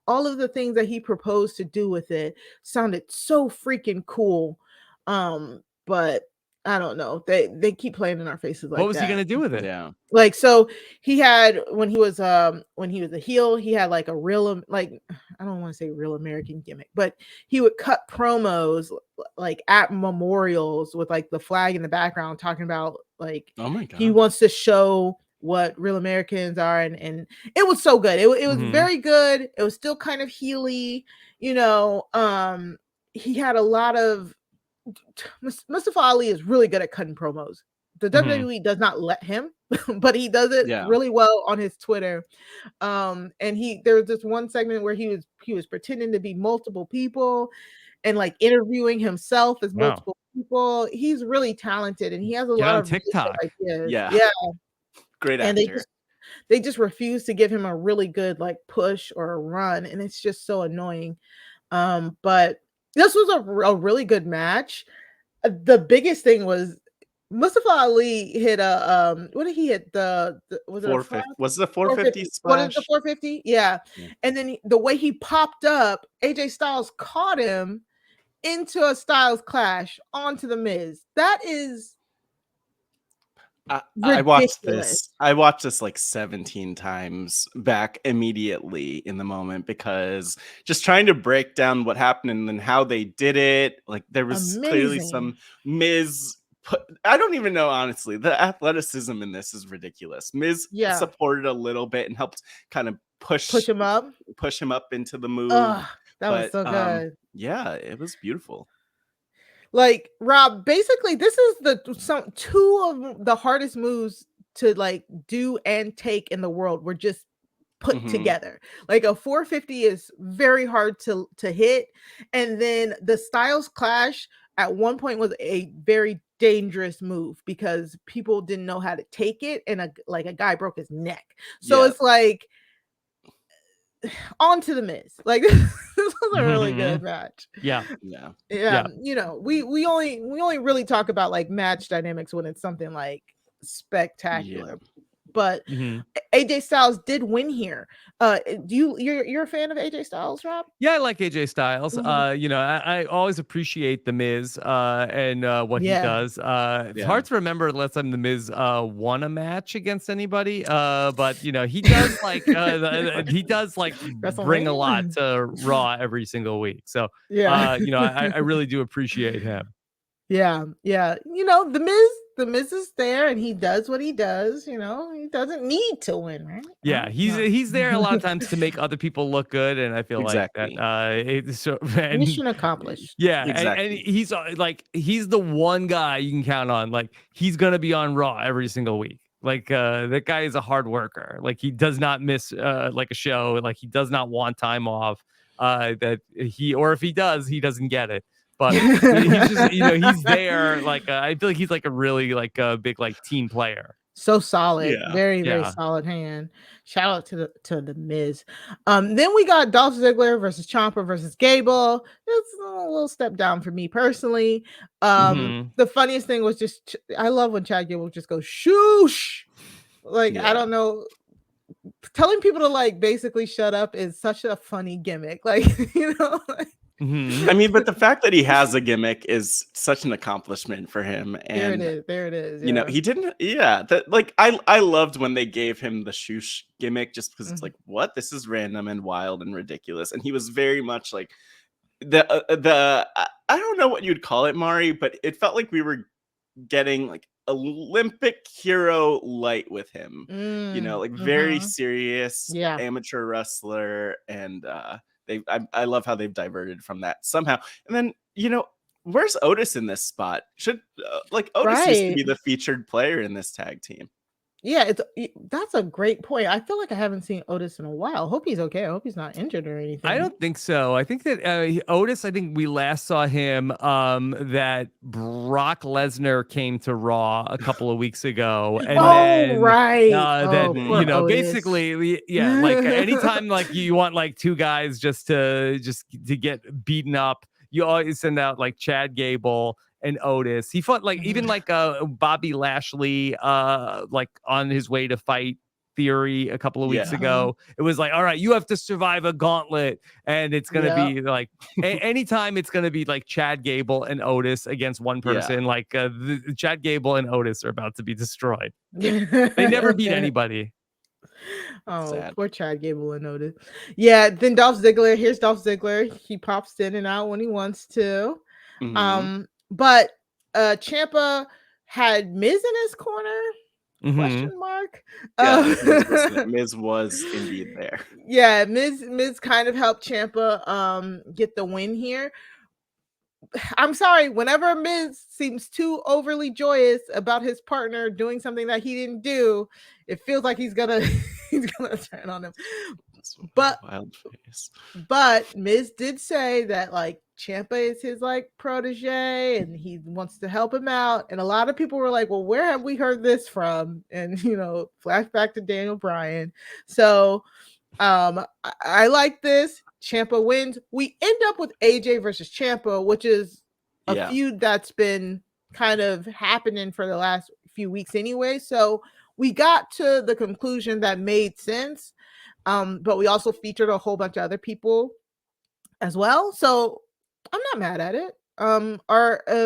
all of the things that he proposed to do with it sounded so freaking cool. But I don't know. They keep playing in our faces like that. What was he gonna do with it? Yeah. Like so he had when he was a heel, he had like a real I don't want to say real American gimmick, but he would cut promos like at memorials with like the flag in the background talking about like oh my God. He wants to show what real Americans are and it was so good. It was very good. It was still kind of heely, he had a lot of Mustapha Ali is really good at cutting promos. The WWE does not let him, but he does it really well on his Twitter. And there was this one segment where he was pretending to be multiple people and like interviewing himself as multiple people. He's really talented and he has a lot of TikTok ideas. Yeah. Great actor. And they just refuse to give him a really good like push or a run, and it's just so annoying. But this was a really good match. The biggest thing was Mustapha Ali hit a what did he hit? Was it 450? Was it the 450 splash? What is the 450? Yeah. And then the way he popped up, AJ Styles caught him into a Styles clash onto the Miz. That is I watched this like 17 times back immediately in the moment because just trying to break down what happened and then how they did it. Like there was clearly some Miz. I don't even know, honestly. The athleticism in this is ridiculous. Miz supported a little bit and helped kind of push him up into the move. That was so good. Yeah, it was beautiful. Like, Rob, basically, this is two of the hardest moves to like do and take in the world were just put together. Like a 450 is very hard to hit, and then the Styles Clash at one point was a very dangerous move because people didn't know how to take it, and a guy broke his neck. So it's like on to the Miz. Like this was a really good match. Yeah. You know, we only really talk about like match dynamics when it's something like spectacular. But AJ Styles did win here. You're a fan of AJ Styles, Rob? Yeah, I like AJ Styles. You know, I always appreciate the Miz and what he does. It's hard to remember the last time the Miz won a match against anybody. But you know, he does like bring a lot to Raw every single week. So you know, I really do appreciate him. Yeah. You know, the Miz is there and he does what he does. You know, he doesn't need to win, right? Yeah, he's there a lot of times to make other people look good, and I feel like that. Mission accomplished. Yeah, and he's like he's the one guy you can count on. Like he's gonna be on Raw every single week. Like that guy is a hard worker. Like he does not miss like a show. Like he does not want time off. That or if he does, he doesn't get it. But he's just, you know, he's there. Like I feel like he's like a really like a big like team player. So solid, very solid hand. Shout out to the Miz. Then we got Dolph Ziggler versus Ciampa versus Gable. It's a little step down for me personally. The funniest thing was just I love when Chad Gable just goes shoosh. Like I don't know. Telling people to like basically shut up is such a funny gimmick. Like, you know, like, I mean, but the fact that he has a gimmick is such an accomplishment for him. And there it is. You know, he didn't. That like I loved when they gave him the shoosh gimmick just because it's like, what? This is random and wild and ridiculous. And he was very much like the I don't know what you'd call it, Mari, but it felt like we were getting like Olympic hero light with him. You know, like very serious amateur wrestler, and I love how they've diverted from that somehow. And then, you know, where's Otis in this spot? Should Otis used to be the featured player in this tag team. Yeah, that's a great point. I feel like I haven't seen Otis in a while. Hope he's okay. I hope he's not injured or anything. I don't think so. I think that Otis, I think we last saw him that Brock Lesnar came to Raw a couple of weeks ago. And then you know, Otis. Basically, like anytime like you want like two guys just to get beaten up, you always send out like Chad Gable and Otis. He fought like even like Bobby Lashley like on his way to fight Theory a couple of weeks ago. It was like, all right, you have to survive a gauntlet, and it's gonna be like anytime it's gonna be like Chad Gable and Otis against one person. Like Chad Gable and Otis are about to be destroyed. They never beat anybody. Oh, sad. Poor Chad Gable and Otis. Yeah, then Dolph Ziggler. Here's Dolph Ziggler. He pops in and out when he wants to. But Ciampa had Miz in his corner? Question mark. Miz was indeed there. Yeah, Miz kind of helped Ciampa get the win here. I'm sorry, whenever Miz seems too overly joyous about his partner doing something that he didn't do, it feels like he's gonna turn on him. But Miz did say that like Ciampa is his like protege and he wants to help him out. And a lot of people were like, well, where have we heard this from? And you know, flashback to Daniel Bryan. So I like this. Ciampa wins. We end up with AJ versus Ciampa, which is a feud that's been kind of happening for the last few weeks anyway. So we got to the conclusion that made sense. But we also featured a whole bunch of other people as well. So I'm not mad at it.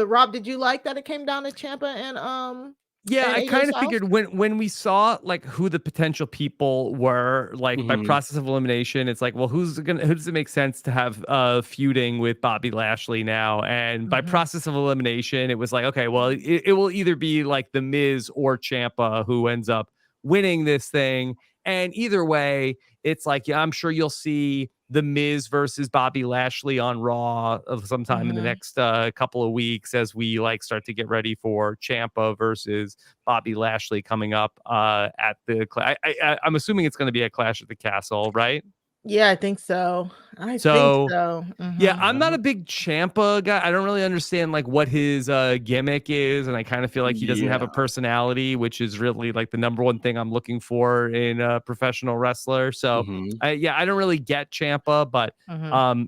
Rob, did you like that it came down to Ciampa and yeah, I kind of figured when we saw like who the potential people were, like by process of elimination, it's like, well, who does it make sense to have feuding with Bobby Lashley now? And by process of elimination, it was like, okay, well, it will either be like the Miz or Ciampa who ends up winning this thing. And either way, it's like, yeah, I'm sure you'll see The Miz versus Bobby Lashley on Raw of sometime in the next couple of weeks as we like start to get ready for Ciampa versus Bobby Lashley coming up at the I'm assuming it's going to be a Clash at the Castle, right? Yeah, I think so. I think so. Yeah, I'm not a big Ciampa guy. I don't really understand like what his gimmick is, and I kind of feel like he doesn't have a personality, which is really like the number one thing I'm looking for in a professional wrestler. So, I don't really get Ciampa, but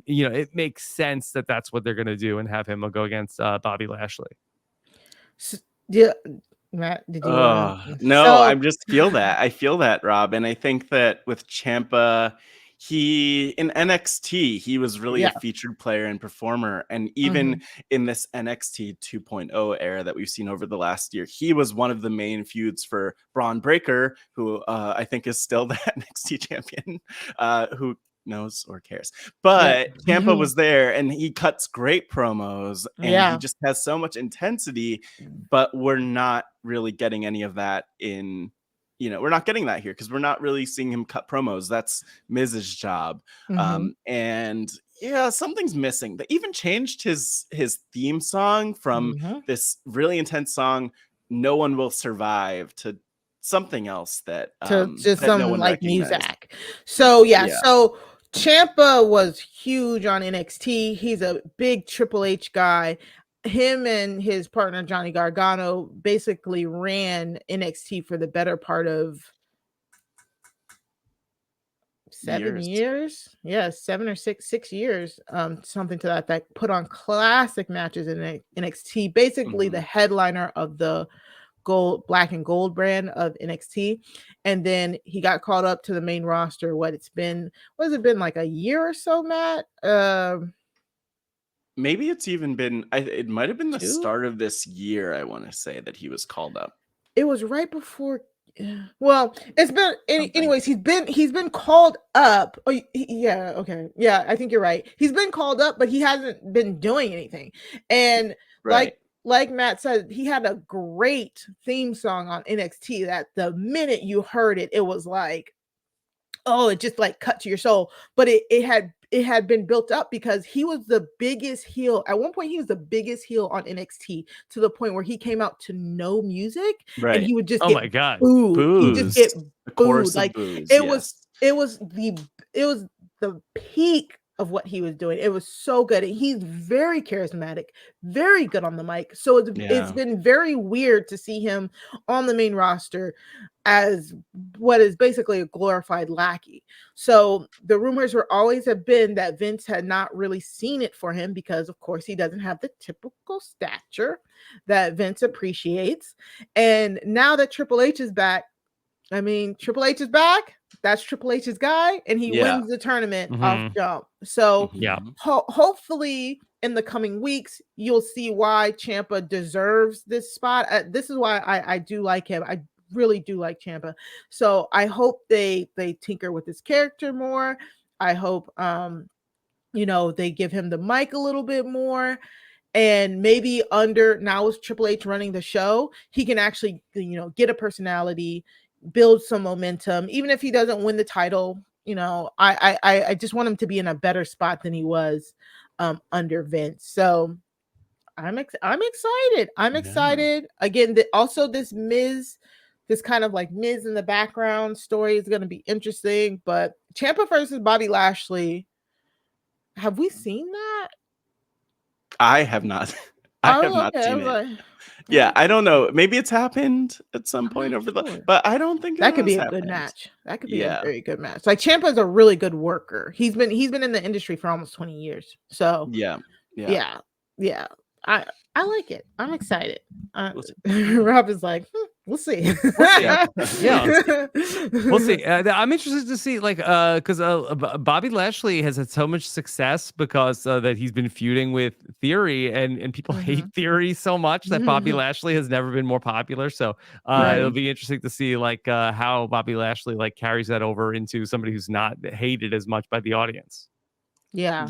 you know, it makes sense that that's what they're gonna do and have him go against Bobby Lashley. Yeah, Matt, did you? No, I just feel that. I feel that, Rob, and I think that with Ciampa, he in NXT, he was really a featured player and performer, and even in this NXT 2.0 era that we've seen over the last year, he was one of the main feuds for Braun Breaker, who I think is still the NXT champion, who knows or cares, but Ciampa was there and he cuts great promos and he just has so much intensity, but we're not really getting any of that in, you know, we're not getting that here because we're not really seeing him cut promos. That's Miz's job. And yeah, something's missing. They even changed his theme song from this really intense song, "No One Will Survive," to something else that to just that some no one like recognized. music. So so Ciampa was huge on NXT. He's a big Triple H guy. Him and his partner Johnny Gargano basically ran NXT for the better part of 7 years. Yeah, 7 or 6 years. Something to that effect. Put on classic matches in NXT. Basically the headliner of the black and gold brand of NXT, and then he got called up to the main roster. What has it been like a year or so, Matt? Maybe it's even been it might have been the start of this year. I want to say that he was called up. It was right before. Well, it's been anyways. He's been called up. Oh, yeah, okay, yeah. I think you're right. He's been called up, but he hasn't been doing anything. And like Matt said, he had a great theme song on NXT that the minute you heard it, it was like, oh, it just like cut to your soul. But it had been built up because he was the biggest heel. At one point, he was the biggest heel on NXT to the point where he came out to no music and he would just my god, booed. He just get booed. Like booze, it was the peak of what he was doing. It was so good. He's very charismatic, very good on the mic. So it's been very weird to see him on the main roster as what is basically a glorified lackey. So the rumors were always have been that Vince had not really seen it for him because of course he doesn't have the typical stature that Vince appreciates. And now that Triple H is back, I mean, Triple H is back. That's Triple H's guy, and he wins the tournament off jump. So hopefully in the coming weeks, you'll see why Ciampa deserves this spot. This is why I do like him. I really do like Ciampa. So I hope they tinker with his character more. I hope they give him the mic a little bit more. And maybe now with Triple H running the show, he can actually get a personality, build some momentum, even if he doesn't win the title. I just want him to be in a better spot than he was under Vince. So I'm excited. I'm excited. Again, also this Miz, this kind of like Miz in the background story is going to be interesting. But Ciampa versus Bobby Lashley, have we seen that? I have not. I have not seen it. Yeah, I don't know. Maybe it's happened at some point over but I don't think that could be a good match. That could be a very good match. Like Ciampa is a really good worker. He's been in the industry for almost 20 years. So yeah. I like it. I'm excited. Rob is like, we'll see. We'll see. I'm interested to see, like, because Bobby Lashley has had so much success because that he's been feuding with Theory, and people hate Theory so much that Bobby Lashley has never been more popular. So it'll be interesting to see like how Bobby Lashley like carries that over into somebody who's not hated as much by the audience. Yeah.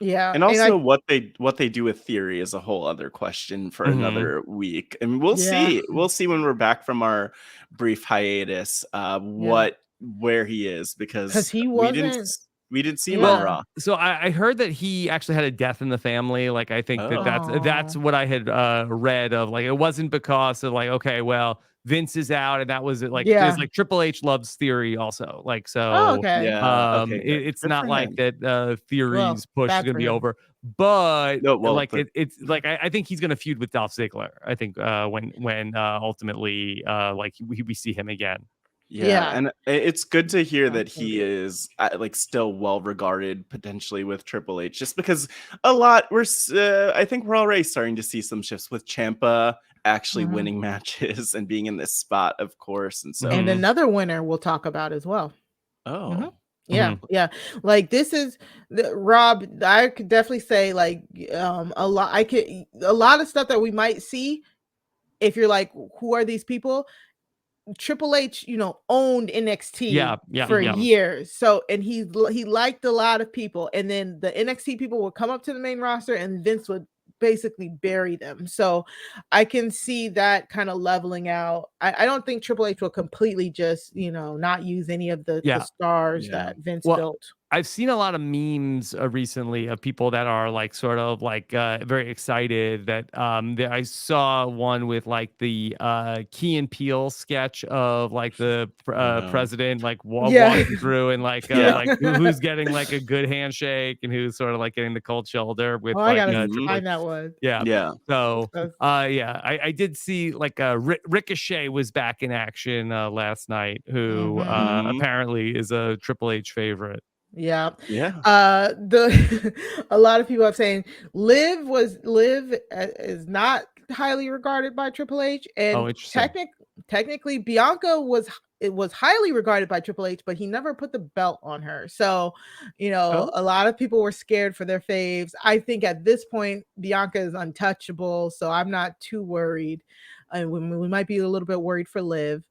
And also what they do with Theory is a whole other question for another week. And we'll see. We'll see when we're back from our brief hiatus where he is, because he wasn't We didn't see him on Raw. So I heard that he actually had a death in the family. Like, I think that's what I had read of. Like, it wasn't because of like, okay, well, Vince is out, and that was it. Like, there's like Triple H loves Theory also. Like, so it's not like that Theory's push is gonna be over. But it's like I think he's gonna feud with Dolph Ziggler. I think when ultimately like we see him again. Yeah, and it's good to hear that he is like still well regarded potentially with Triple H, just because I think we're already starting to see some shifts with Ciampa actually winning matches and being in this spot, of course, and so another winner we'll talk about as well. Yeah. Like, this is Rob. I could definitely say like a lot of stuff that we might see. If you're like, who are these people? Triple H, owned NXT for years. So, and he liked a lot of people, and then the NXT people would come up to the main roster, and Vince would basically bury them. So I can see that kind of leveling out. I don't think Triple H will completely just, not use any of the stars that Vince built. I've seen a lot of memes recently of people that are like sort of like very excited that I saw one with like the Key and Peele sketch of like the president like walking through and like like who's getting like a good handshake and who's sort of like getting the cold shoulder with I gotta find that one. So I did see like Ricochet was back in action last night, who apparently is a Triple H favorite. A lot of people are saying Liv is not highly regarded by Triple H, and technically Bianca was highly regarded by Triple H, but he never put the belt on her. So, a lot of people were scared for their faves. I think at this point Bianca is untouchable, so I'm not too worried. We might be a little bit worried for Liv,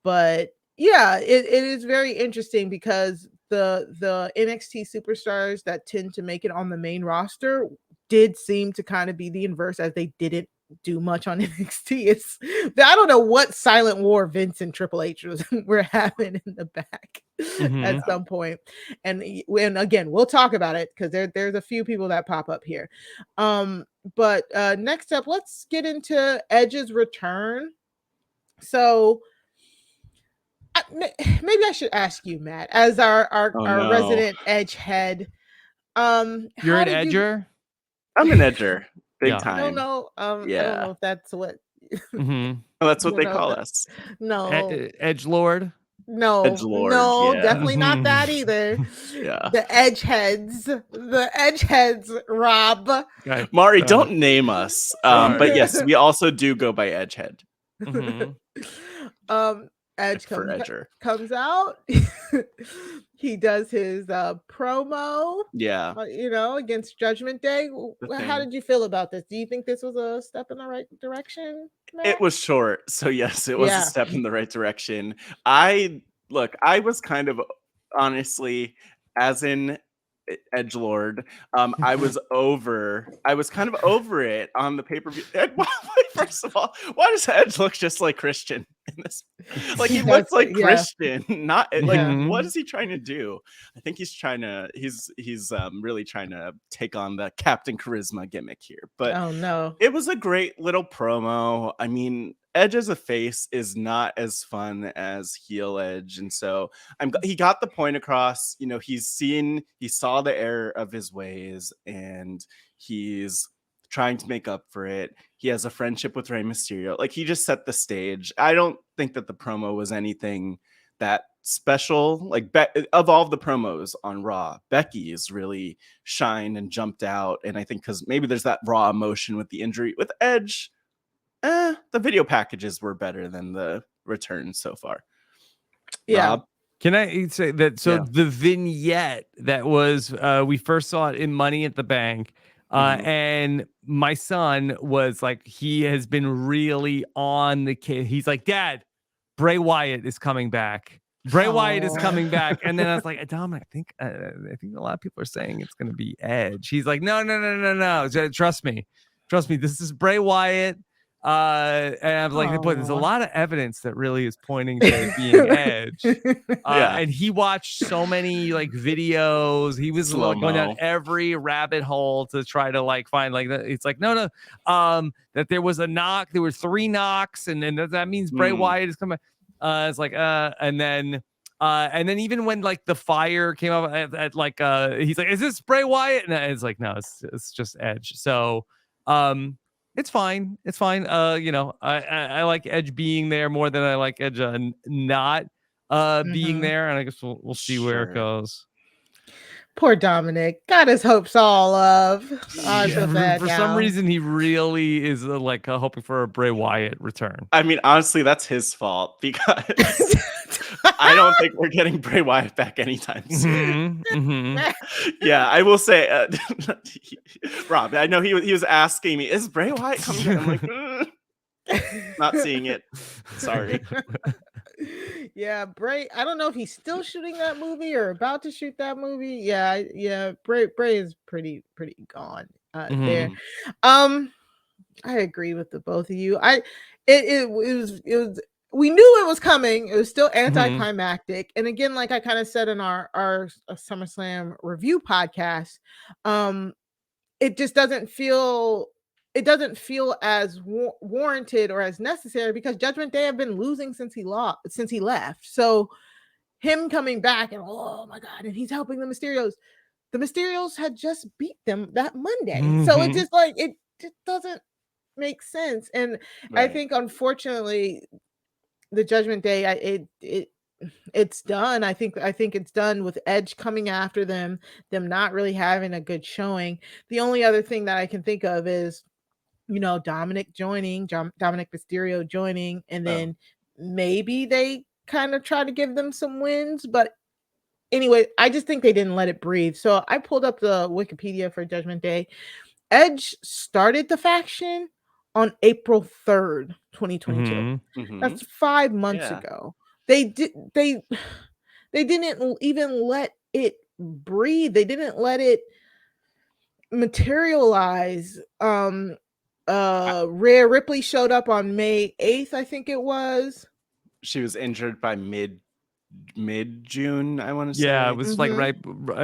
but it is very interesting because the NXT superstars that tend to make it on the main roster did seem to kind of be the inverse, as they didn't do much on NXT. I don't know what silent war Vince and Triple H were having in the back at some point. And again, we'll talk about it because there's a few people that pop up here. But next up, let's get into Edge's return. So maybe I should ask you, Matt, as our resident Edge head. You're an Edger? I'm an Edger. Big time. I don't know if that's what that's what they call us. No. Edgelord? No. Edgelord, no, definitely not that either. The Edge heads. Rob. Okay. Mari, don't name us. But yes, we also do go by Edgehead. Edge comes out. He does his promo. Against Judgment Day. How did you feel about this? Do you think this was a step in the right direction, Matt? It was short, so yes, it was a step in the right direction. I was kind of, honestly, as in Edgelord, I was kind of over it on the pay-per-view. First of all, why does Edge look just like Christian in this? Like, he looks like Christian, not like what is he trying to do? I think he's really trying to take on the Captain Charisma gimmick here. But it was a great little promo. I mean, Edge as a face is not as fun as heel Edge, and so he got the point across. He saw the error of his ways, and he's trying to make up for it. He has a friendship with Rey Mysterio. Like, he just set the stage. I don't think that the promo was anything that special. Like, of all of the promos on Raw, Becky's really shined and jumped out, and I think because maybe there's that raw emotion with the injury. With Edge, the video packages were better than the returns so far. Rob? Can I say that? So the vignette that was, we first saw it in Money at the Bank. And my son was like, he has been really on the kid. He's like, Dad, Bray Wyatt is coming back. Wyatt is coming back. And then I was like, Dominic, I think a lot of people are saying it's going to be Edge. He's like, no. Trust me. This is Bray Wyatt. And I was like, boy, there's a lot of evidence that really is pointing to being Edge. And he watched so many like videos. He was like, going down every rabbit hole to try to like find like that. It's like, no. That there was a knock. There were 3 knocks, and then that means Bray Wyatt is coming. It's like, and then even when like the fire came up at like, he's like, is this Bray Wyatt? And it's like, no, it's just Edge. So, it's fine. It's fine. I like Edge being there more than I like Edge not being there, and I guess we'll see where it goes. Poor Dominik got his hopes all up. For some reason, he really is hoping for a Bray Wyatt return. I mean, honestly, that's his fault because I don't think we're getting Bray Wyatt back anytime soon. Yeah, I will say, Rob, I know he was asking me, is Bray Wyatt coming back? I'm like, not seeing it. Sorry. Yeah, Bray. I don't know if he's still shooting that movie or about to shoot that movie. Yeah. Bray is pretty gone there. I agree with the both of you. It was. We knew it was coming. It was still anticlimactic. And again, like I kind of said in our SummerSlam review podcast, it just doesn't feel. It doesn't feel as warranted or as necessary because Judgment Day have been losing since he left. So him coming back and oh my God, and he's helping the Mysterios. The Mysterios had just beat them that Monday. So it just like it just doesn't make sense. And I think unfortunately the Judgment Day it's done. I think it's done with Edge coming after them not really having a good showing. The only other thing that I can think of is Dominik Mysterio joining, and then maybe they kind of try to give them some wins. But anyway, I just think they didn't let it breathe. So I pulled up the Wikipedia for Judgment Day. Edge started the faction on April 3rd, 2022. That's 5 months ago. They didn't even let it breathe. They didn't let it materialize. Rhea Ripley showed up on May 8th, I think it was. She was injured by mid June, I want to say. Yeah, it was like right.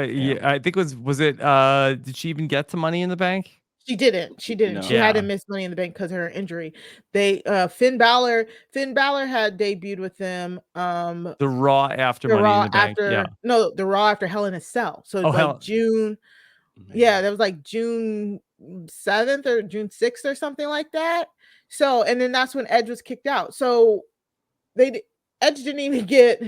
Yeah, I think it was it did she even get to Money in the Bank? She didn't. No. She had to miss Money in the Bank because of her injury. They Finn Balor had debuted with them. The Raw after Money in the Bank. No, the Raw after Hell in a Cell. So it's like June. Yeah, that was like June 7th or June 6th or something like that. So, and then that's when Edge was kicked out. So Edge didn't even get.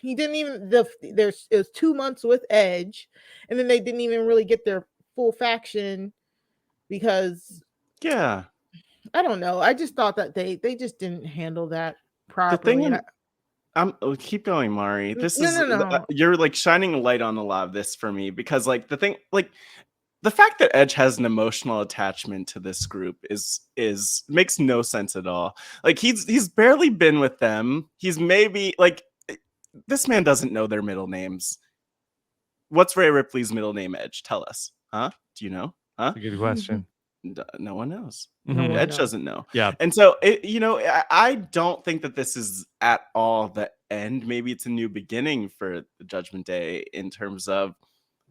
He didn't even it was 2 months with Edge, and then they didn't even really get their full faction because I don't know. I just thought that they just didn't handle that properly. Keep going, Mari. No. You're like shining a light on a lot of this for me because like the fact that Edge has an emotional attachment to this group is makes no sense at all. Like he's barely been with them. He's maybe like this man doesn't know their middle names. What's Rhea Ripley's middle name? Edge. Tell us. Huh? Do you know? Huh? That's a good question. No one knows. Edge doesn't know. Yeah. And so, I don't think that this is at all the end. Maybe it's a new beginning for the Judgment Day in terms of,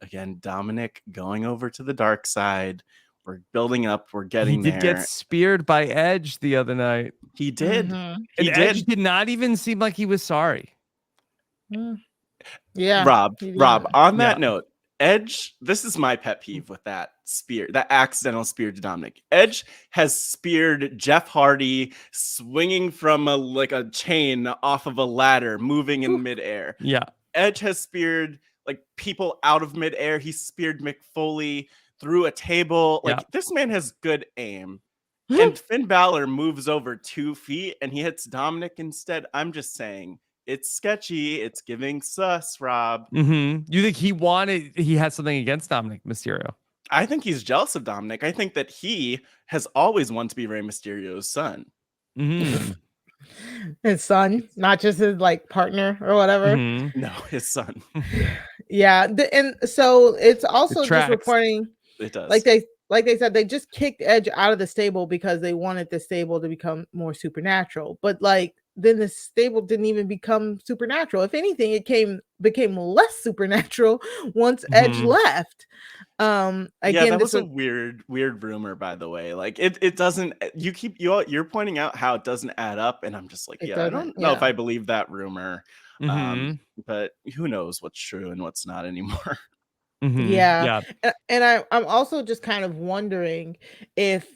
again, Dominik going over to the dark side. We're building up. We're getting there. He did get speared by Edge the other night. He did. Edge did not even seem like he was sorry. Yeah. Rob, on that note, Edge, this is my pet peeve with that spear, that accidental spear to Dominik. Edge has speared Jeff Hardy swinging from a chain off of a ladder, moving in midair. Yeah. Edge has speared like people out of midair. He speared Mick Foley through a table. This man has good aim. And Finn Balor moves over 2 feet and he hits Dominik instead. I'm just saying. It's sketchy. It's giving sus, Rob. You think he had something against Dominik Mysterio? I think he's jealous of Dominik. I think that he has always wanted to be Rey Mysterio's son. His son, not just his partner or whatever. No, his son. Yeah, and so it's also just reporting. It does. Like like they said, they just kicked Edge out of the stable because they wanted the stable to become more supernatural. But like then the stable didn't even become supernatural. If anything, it became less supernatural once Edge left. Again, that was a weird rumor, by the way. Like it doesn't, you're pointing out how it doesn't add up, and I'm just like, I don't know if I believe that rumor. But who knows what's true and what's not anymore. Yeah. And I'm also just kind of wondering if,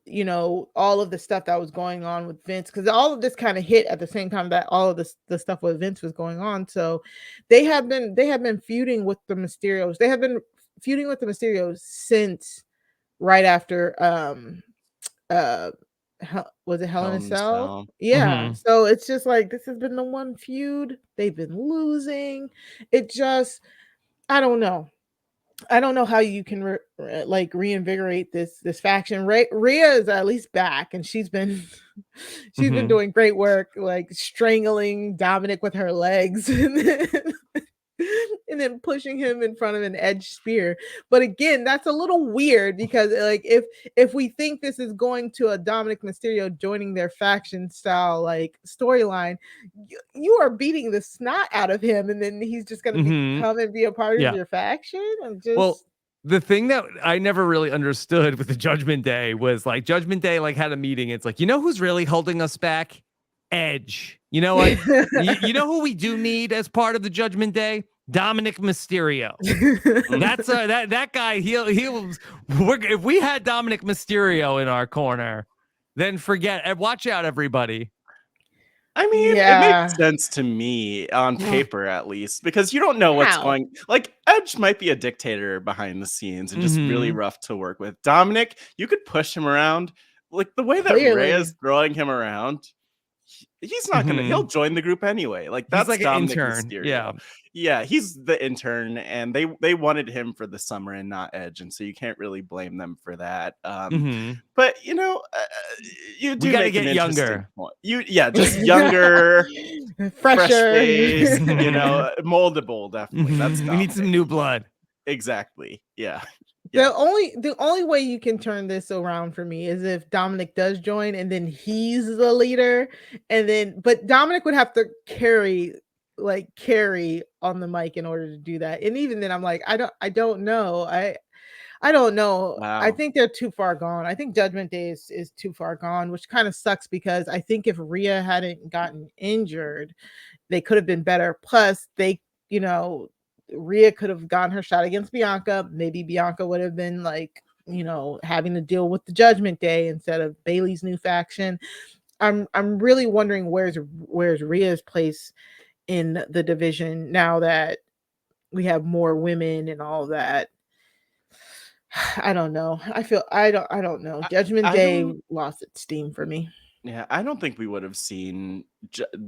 you know, all of the stuff that was going on with Vince, because all of this kind of hit at the same time that all of the stuff with Vince was going on. So they have been feuding with the Mysterios. They have been feuding with the Mysterios since right after was it Hell in a Cell? Yeah. So it's just like this has been the one feud. They've been losing. It just, I don't know. I don't know how you can reinvigorate this faction. Rhea is at least back, and she's been been doing great work, like strangling Dominik with her legs, and then pushing him in front of an Edge spear. But again, that's a little weird because like if we think this is going to a Dominik Mysterio joining their faction style like storyline, you are beating the snot out of him, and then he's just going to come and be a part of your faction. And just the thing that I never really understood with the Judgment Day was like Judgment Day like had a meeting. It's like, you know who's really holding us back? Edge. You know what? you know who we do need as part of the Judgment Day? Dominik Mysterio. That's that guy. He'll if we had Dominik Mysterio in our corner, then forget. Watch out, everybody. I mean, it makes sense to me on paper, at least, because you don't know what's going. Like Edge might be a dictator behind the scenes and just really rough to work with. Dominik, you could push him around, like the way that Rhea is throwing him around. He's not gonna. He'll join the group anyway. Like that's like Dominik an intern. Mysterio. Yeah, he's the intern, and they wanted him for the summer and not Edge, and so you can't really blame them for that. But you know, you do gotta make get an younger. Point. Just younger, fresher, fresh face, you know, moldable. Definitely, that's we need some new blood. Exactly. Yeah. The only way you can turn this around for me is if Dominik does join and then he's the leader, but Dominik would have to carry on the mic in order to do that. And even then I'm like, I don't know. I don't know. Wow. I think they're too far gone. I think Judgment Day is too far gone, which kind of sucks because I think if Rhea hadn't gotten injured, they could have been better. Plus they, you know, Rhea could have gotten her shot against Bianca. Maybe Bianca would have been like, you know, having to deal with the Judgment Day instead of Bayley's new faction. I'm really wondering where's Rhea's place in the division now that we have more women and all that. I don't know. I don't know. Judgment Day lost its steam for me. Yeah, I don't think we would have seen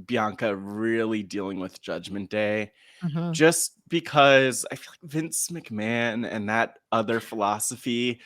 Bianca really dealing with Judgment Day. Just because I feel like Vince McMahon and that other philosophy,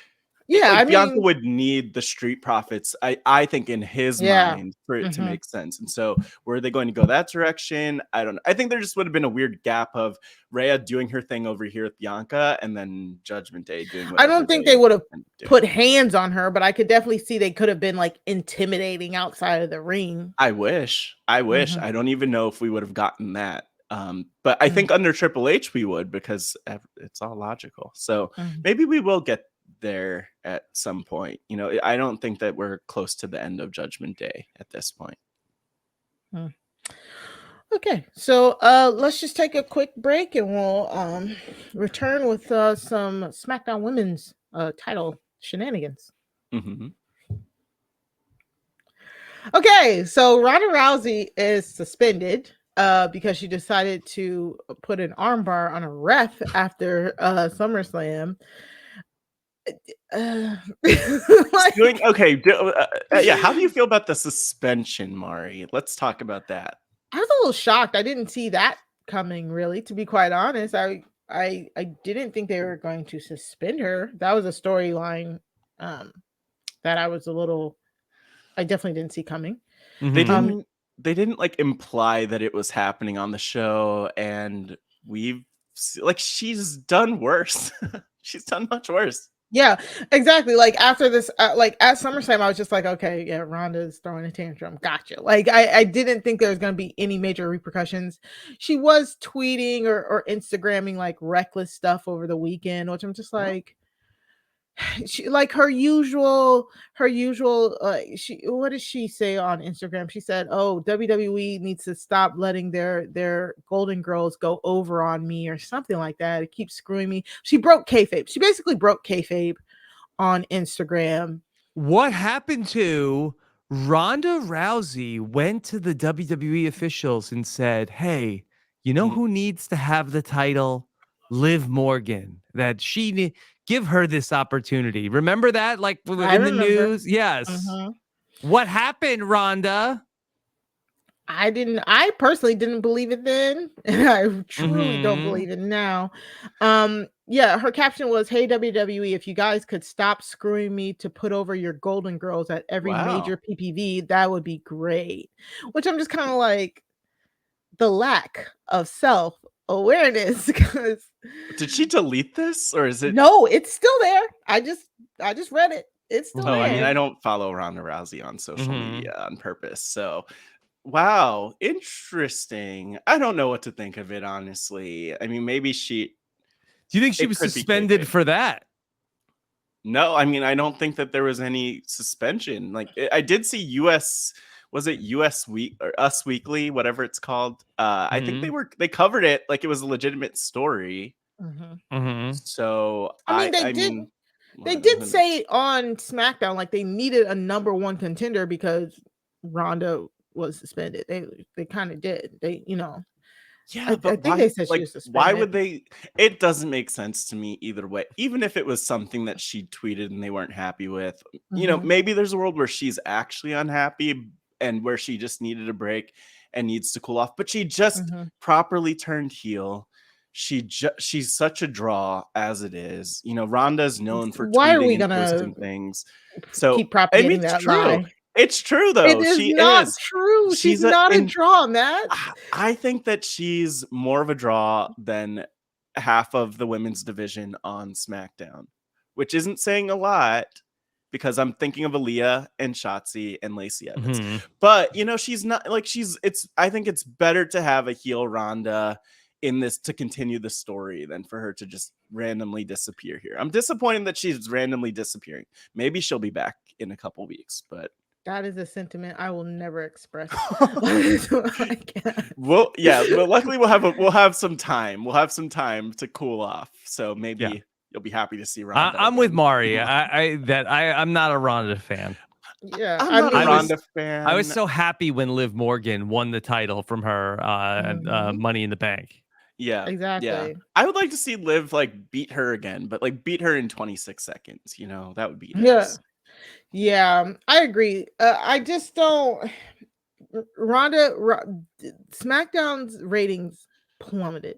Bianca would need the Street Profits, I think, in his mind for it to make sense. And so were they going to go that direction? I don't know. I think there just would have been a weird gap of Rhea doing her thing over here with Bianca and then Judgment Day doing I don't think they would have put hands on her, but I could definitely see they could have been like intimidating outside of the ring. I wish. I don't even know if we would have gotten that. But I think under Triple H we would, because it's all logical. So maybe we will get there at some point. You know, I don't think that we're close to the end of Judgment Day at this point. Okay, so let's just take a quick break and we'll return with some SmackDown Women's title shenanigans. Okay, so Ronda Rousey is suspended because she decided to put an armbar on a ref after SummerSlam. Yeah, how do you feel about the suspension, Mari? Let's talk about that. I was a little shocked. I didn't see that coming, really, to be quite honest. I didn't think they were going to suspend her. That was a storyline that I definitely didn't see coming. They didn't like imply that it was happening on the show, and she's done worse. She's done much worse. Yeah, exactly. Like after this, like at SummerSlam, I was just like, okay, yeah, Ronda's throwing a tantrum. Gotcha. Like I didn't think there was going to be any major repercussions. She was tweeting or Instagramming like reckless stuff over the weekend, which I'm just like, she like her usual she what did she say on Instagram? She said, "Oh, WWE needs to stop letting their golden girls go over on me," or something like that. It keeps screwing me. She broke kayfabe. She basically broke kayfabe on Instagram. What happened to Ronda Rousey went to the WWE officials and said, "Hey, you know who needs to have the title? Liv Morgan. That give her this opportunity." Remember that? Like I in the remember. news? Yes. Mhm. What happened, Ronda? I personally didn't believe it then, and I truly don't believe it now. Yeah, her caption was, "Hey WWE, if you guys could stop screwing me to put over your golden girls at every Wow. major PPV, that would be great." Which I'm just kind of like, the lack of self-awareness, because Did she delete this, or is it? no, it's still there. I just read it. It's still Oh, I mean, there. I don't follow Ronda Rousey on social media on purpose. So, wow, interesting. I don't know what to think of it, honestly. I mean, maybe Do you think she it was could be suspended kayfabe. for that? No, I mean, I don't think that there was any suspension. Like, I did see was it US Week or Us Weekly, whatever it's called. I think they covered it like it was a legitimate story. Mhm. So I mean, I mean, they who did knows? say on SmackDown like they needed a number one contender because Ronda was suspended. They kind of did. Yeah, I but think why? they said she Like, was why would suspended. they? It doesn't make sense to me either way. Even if it was something that she tweeted and they weren't happy with, Mhm. maybe there's a world where she's actually unhappy and where she just needed a break and needs to cool off. But she just Mhm. properly turned heel. She's such a draw as it is. Ronda's known for Why are we tweeting and gonna posting things. So keep I mean, propagating it's that true. lie? It's true It though. is She not is. true. She's She's a not a in draw, Matt. I think that she's more of a draw than half of the women's division on SmackDown, which isn't saying a lot because I'm thinking of Elia and Shotzi and Lacey Evans. But, she's not like I think it's better to have a heel Ronda in this to continue the story than for her to just randomly disappear here. I'm disappointed that she's randomly disappearing. Maybe she'll be back in a couple weeks, but That is a sentiment I will never express. well, yeah, but luckily we'll have some time. We'll have some time to cool off. So Yeah. maybe you'll be happy to see Ronda. I'm with again. Mari. I'm not a Ronda fan. Yeah, I'm not a I was- Ronda fan. I was so happy when Liv Morgan won the title from her Mhm. Money in the Bank. Yeah. Exactly. I would like to see Liv like beat her again, but like beat her in 26 seconds. That would be Yeah. nice. Yeah, I agree. I just don't. SmackDown's ratings plummeted.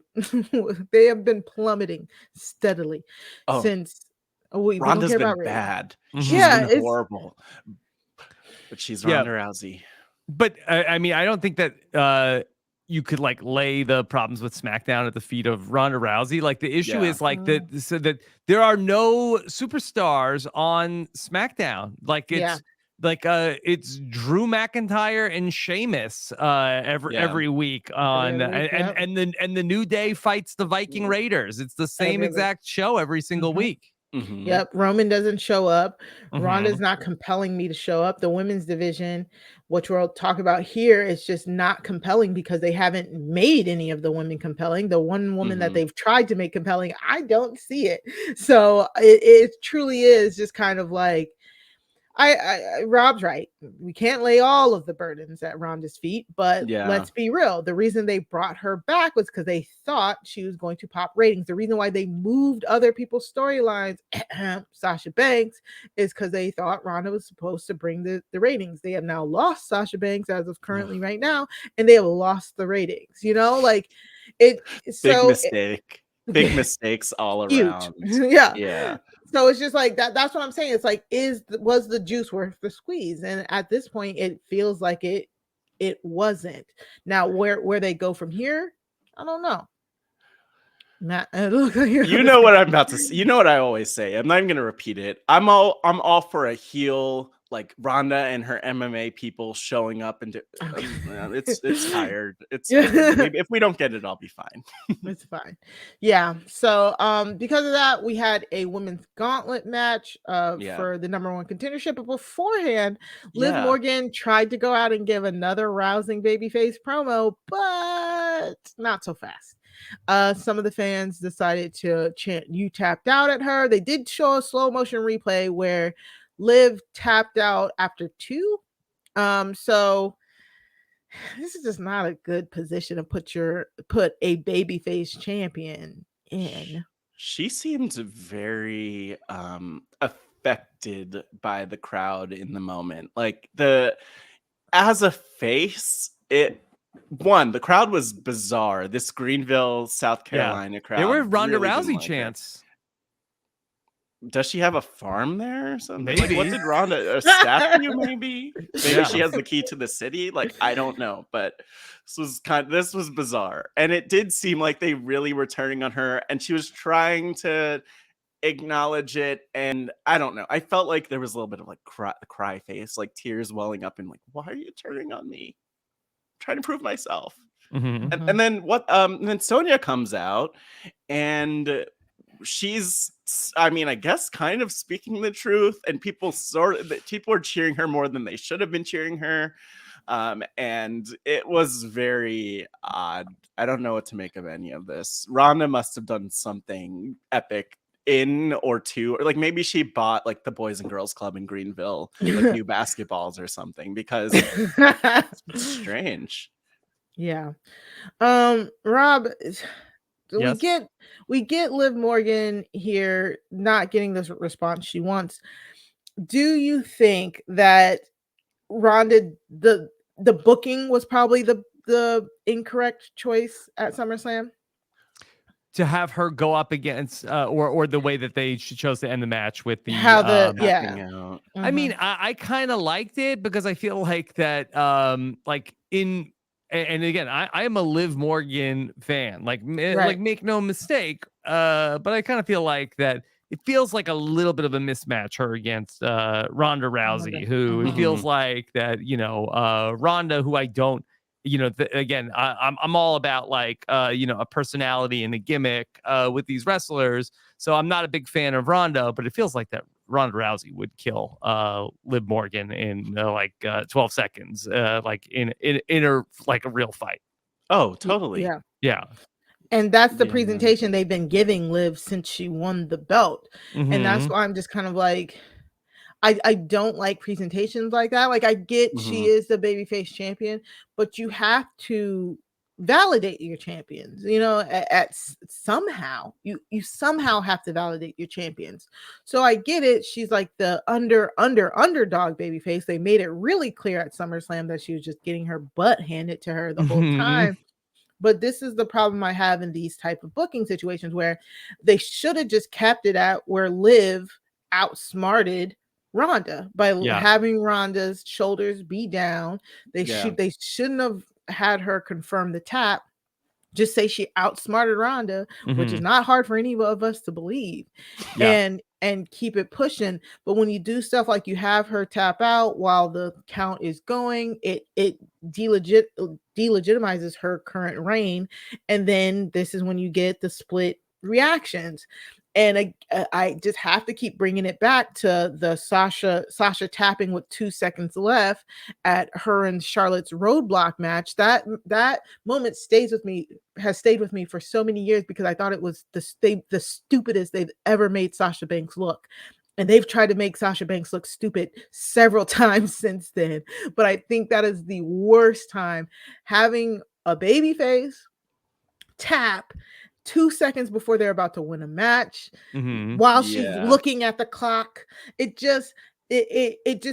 They have been plummeting steadily Oh, since we don't Ronda's care been about ratings. bad. Mhm. She's Yeah, been it's horrible. But she's Yeah. Ronda Rousey. But I mean, I don't think that you could like lay the problems with SmackDown at the feet of Ronda Rousey. Like the issue Yeah. is like that there are no superstars on SmackDown. Like Yeah. it's Drew McIntyre and Sheamus every week on Every other week, yep. and the New Day fights the Viking Raiders. It's the same Every other- exact show every single Mhm. week. Mhm. Yep, Roman doesn't show up. Mhm. Ronda's not compelling me to show up. The women's division, which we'll talk about here, is just not compelling because they haven't made any of the women compelling. The one woman that Mhm. they've tried to make compelling, I don't see it. So it truly is just kind of like, Rob's right. We can't lay all of the burdens at Ronda's feet, but Yeah. let's be real. The reason they brought her back was because they thought she was going to pop ratings. The reason why they moved other people's storylines, Sasha Banks, is because they thought Ronda was supposed to bring the ratings. They have now lost Sasha Banks as of currently right now, and they have lost the ratings. Like it. Big So mistake. Big mistakes all huge. around. Yeah. Yeah. So it's just like that. That's what I'm saying. It's like, was the juice worth the squeeze? And at this point, it feels like it wasn't. Now, where they go from here, I don't know. Matt, it looks like you know what I'm about to say. You know what I always say. I'm not even gonna repeat it. I'm all for a heel like Ronda and her MMA people showing up and it's tired. It's tired. Maybe if we don't get it, I'll be fine. It's fine. Yeah. So because of that, we had a women's gauntlet match for the #1 contendership. But beforehand, Liv Morgan tried to go out and give another rousing babyface promo, but not so fast. Some of the fans decided to chant "You tapped out" at her. They did show a slow motion replay where Liv tapped out after 2. So this is just not a good position to put a babyface champion in. She seemed very affected by the crowd in the moment. Like as a face, the crowd was bizarre. This Greenville, South Carolina crowd. There were Ronda really Rousey chants. Does she have a farm there or something? Maybe. Like, what did Ronda, a statue maybe? Maybe she has the key to the city. Like, I don't know, but this was bizarre. And it did seem like they really were turning on her and she was trying to acknowledge it. And I don't know. I felt like there was a little bit of like cry face, like tears welling up and like, why are you turning on me? I'm trying to prove myself. Mm-hmm. And then then Sonia comes out and she's, I mean, I guess kind of speaking the truth, and people are cheering her more than they should have been cheering her. And it was very odd. I don't know what to make of any of this. Ronda must have done something epic or like maybe she bought like the Boys and Girls Club in Greenville, like new basketballs or something, because it's strange. Yeah. Rob, we get Liv Morgan here not getting this response she wants. Do you think that Ronda, the booking was probably the incorrect choice at SummerSlam? To have her go up against or the way that they chose to end the match with the out. I mean, I kind of liked it because I feel like that and again, I am a Liv Morgan fan, like make no mistake, but I kind of feel like that it feels like a little bit of a mismatch her against Ronda Rousey, who feels like that, Ronda, who I don't, again, I'm all about like, a personality and a gimmick with these wrestlers. So I'm not a big fan of Ronda, but it feels like that Ronda Rousey would kill Liv Morgan in 12 seconds, like in a like a real fight. Oh, totally. Yeah. And that's the presentation they've been giving Liv since she won the belt. Mm-hmm. And that's why I'm just kind of like, I don't like presentations like that. Like I get she is the babyface champion, but you have to validate your champions, at somehow you somehow have to validate your champions. So I get it. She's like the underdog babyface. They made it really clear at SummerSlam that she was just getting her butt handed to her the whole time. But this is the problem I have in these type of booking situations where they should have just kept it at where Liv outsmarted Ronda by having Ronda's shoulders be down. They shouldn't have had her confirm the tap. Just say she outsmarted Ronda, which is not hard for any of us to believe, and keep it pushing. But when you do stuff like you have her tap out while the count is going, it delegitimizes her current reign, and then this is when you get the split reactions. And I just have to keep bringing it back to the Sasha tapping with 2 seconds left at her and Charlotte's roadblock match. That moment has stayed with me for so many years because I thought it was the stupidest they've ever made Sasha Banks look. And they've tried to make Sasha Banks look stupid several times since then. But I think that is the worst time, having a babyface tap 2 seconds before they're about to win a match while she's looking at the clock. It just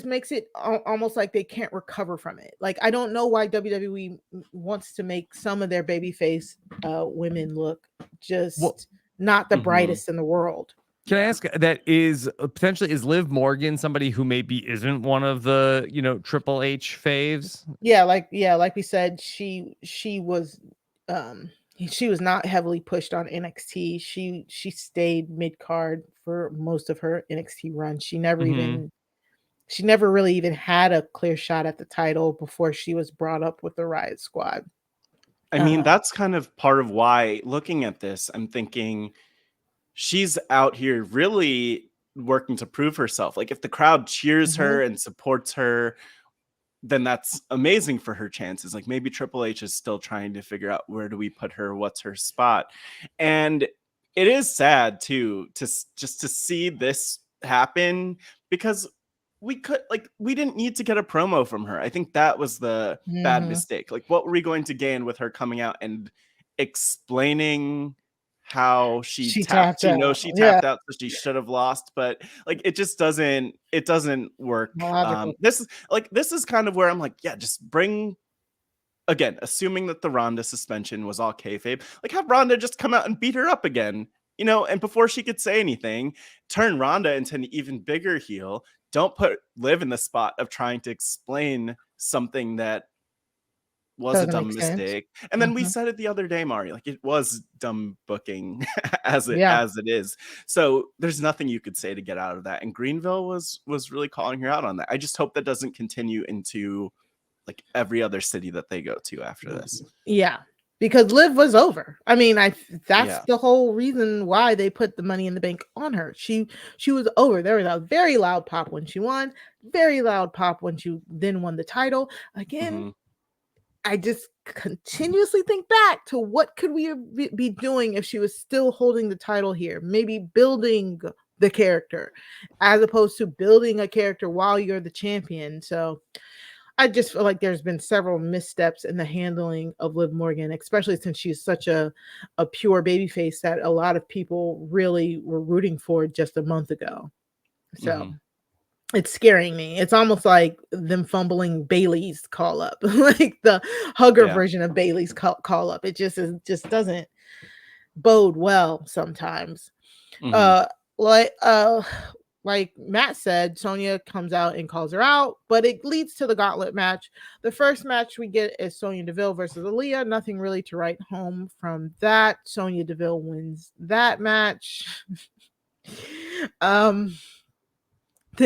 makes it almost like they can't recover from it. Like, I don't know why WWE wants to make some of their babyface women look just not the brightest in the world. Can I ask, that is Liv Morgan somebody who maybe isn't one of the Triple H faves? Like we said, she was she was not heavily pushed on NXT. She stayed mid card for most of her NXT run. She never really even had a clear shot at the title before she was brought up with the Riot Squad. I mean, that's kind of part of why, looking at this, I'm thinking she's out here really working to prove herself. Like, if the crowd cheers her and supports her, then that's amazing for her chances. Like, maybe Triple H is still trying to figure out, where do we put her? What's her spot? And it is sad too, to see this happen, because we didn't need to get a promo from her. I think that was the bad mistake. Like, what were we going to gain with her coming out and explaining how she tapped out? She tapped out, so she should have lost, but like, it just doesn't work. This is kind of where I'm like, yeah, just bring, again, assuming that the Ronda suspension was all kayfabe, like, have Ronda just come out and beat her up again, and before she could say anything, turn Ronda into an even bigger heel. Don't put Liv in the spot of trying to explain something that was a dumb mistake. And then we said it the other day, Mari, like, it was dumb booking as it is. So there's nothing you could say to get out of that. And Greenville was really calling her out on that. I just hope that doesn't continue into like every other city that they go to after this. Yeah. Because Liv was over. I mean, that's the whole reason why they put the Money in the Bank on her. She was over. There was a very loud pop when she won, very loud pop when she then won the title. Again, I just continuously think back to what could we be doing if she was still holding the title here? Maybe building the character as opposed to building a character while you're the champion. So I just feel like there's been several missteps in the handling of Liv Morgan, especially since she's such a pure babyface that a lot of people really were rooting for just a month ago. So it's scaring me. It's almost like them fumbling Bayley's call up, like the hugger version of Bayley's call up. It just doesn't bode well sometimes. Like Matt said, Sonia comes out and calls her out, but it leads to the Gauntlet match. The first match we get is Sonia Deville versus Elia. Nothing really to write home from that. Sonia Deville wins that match. Then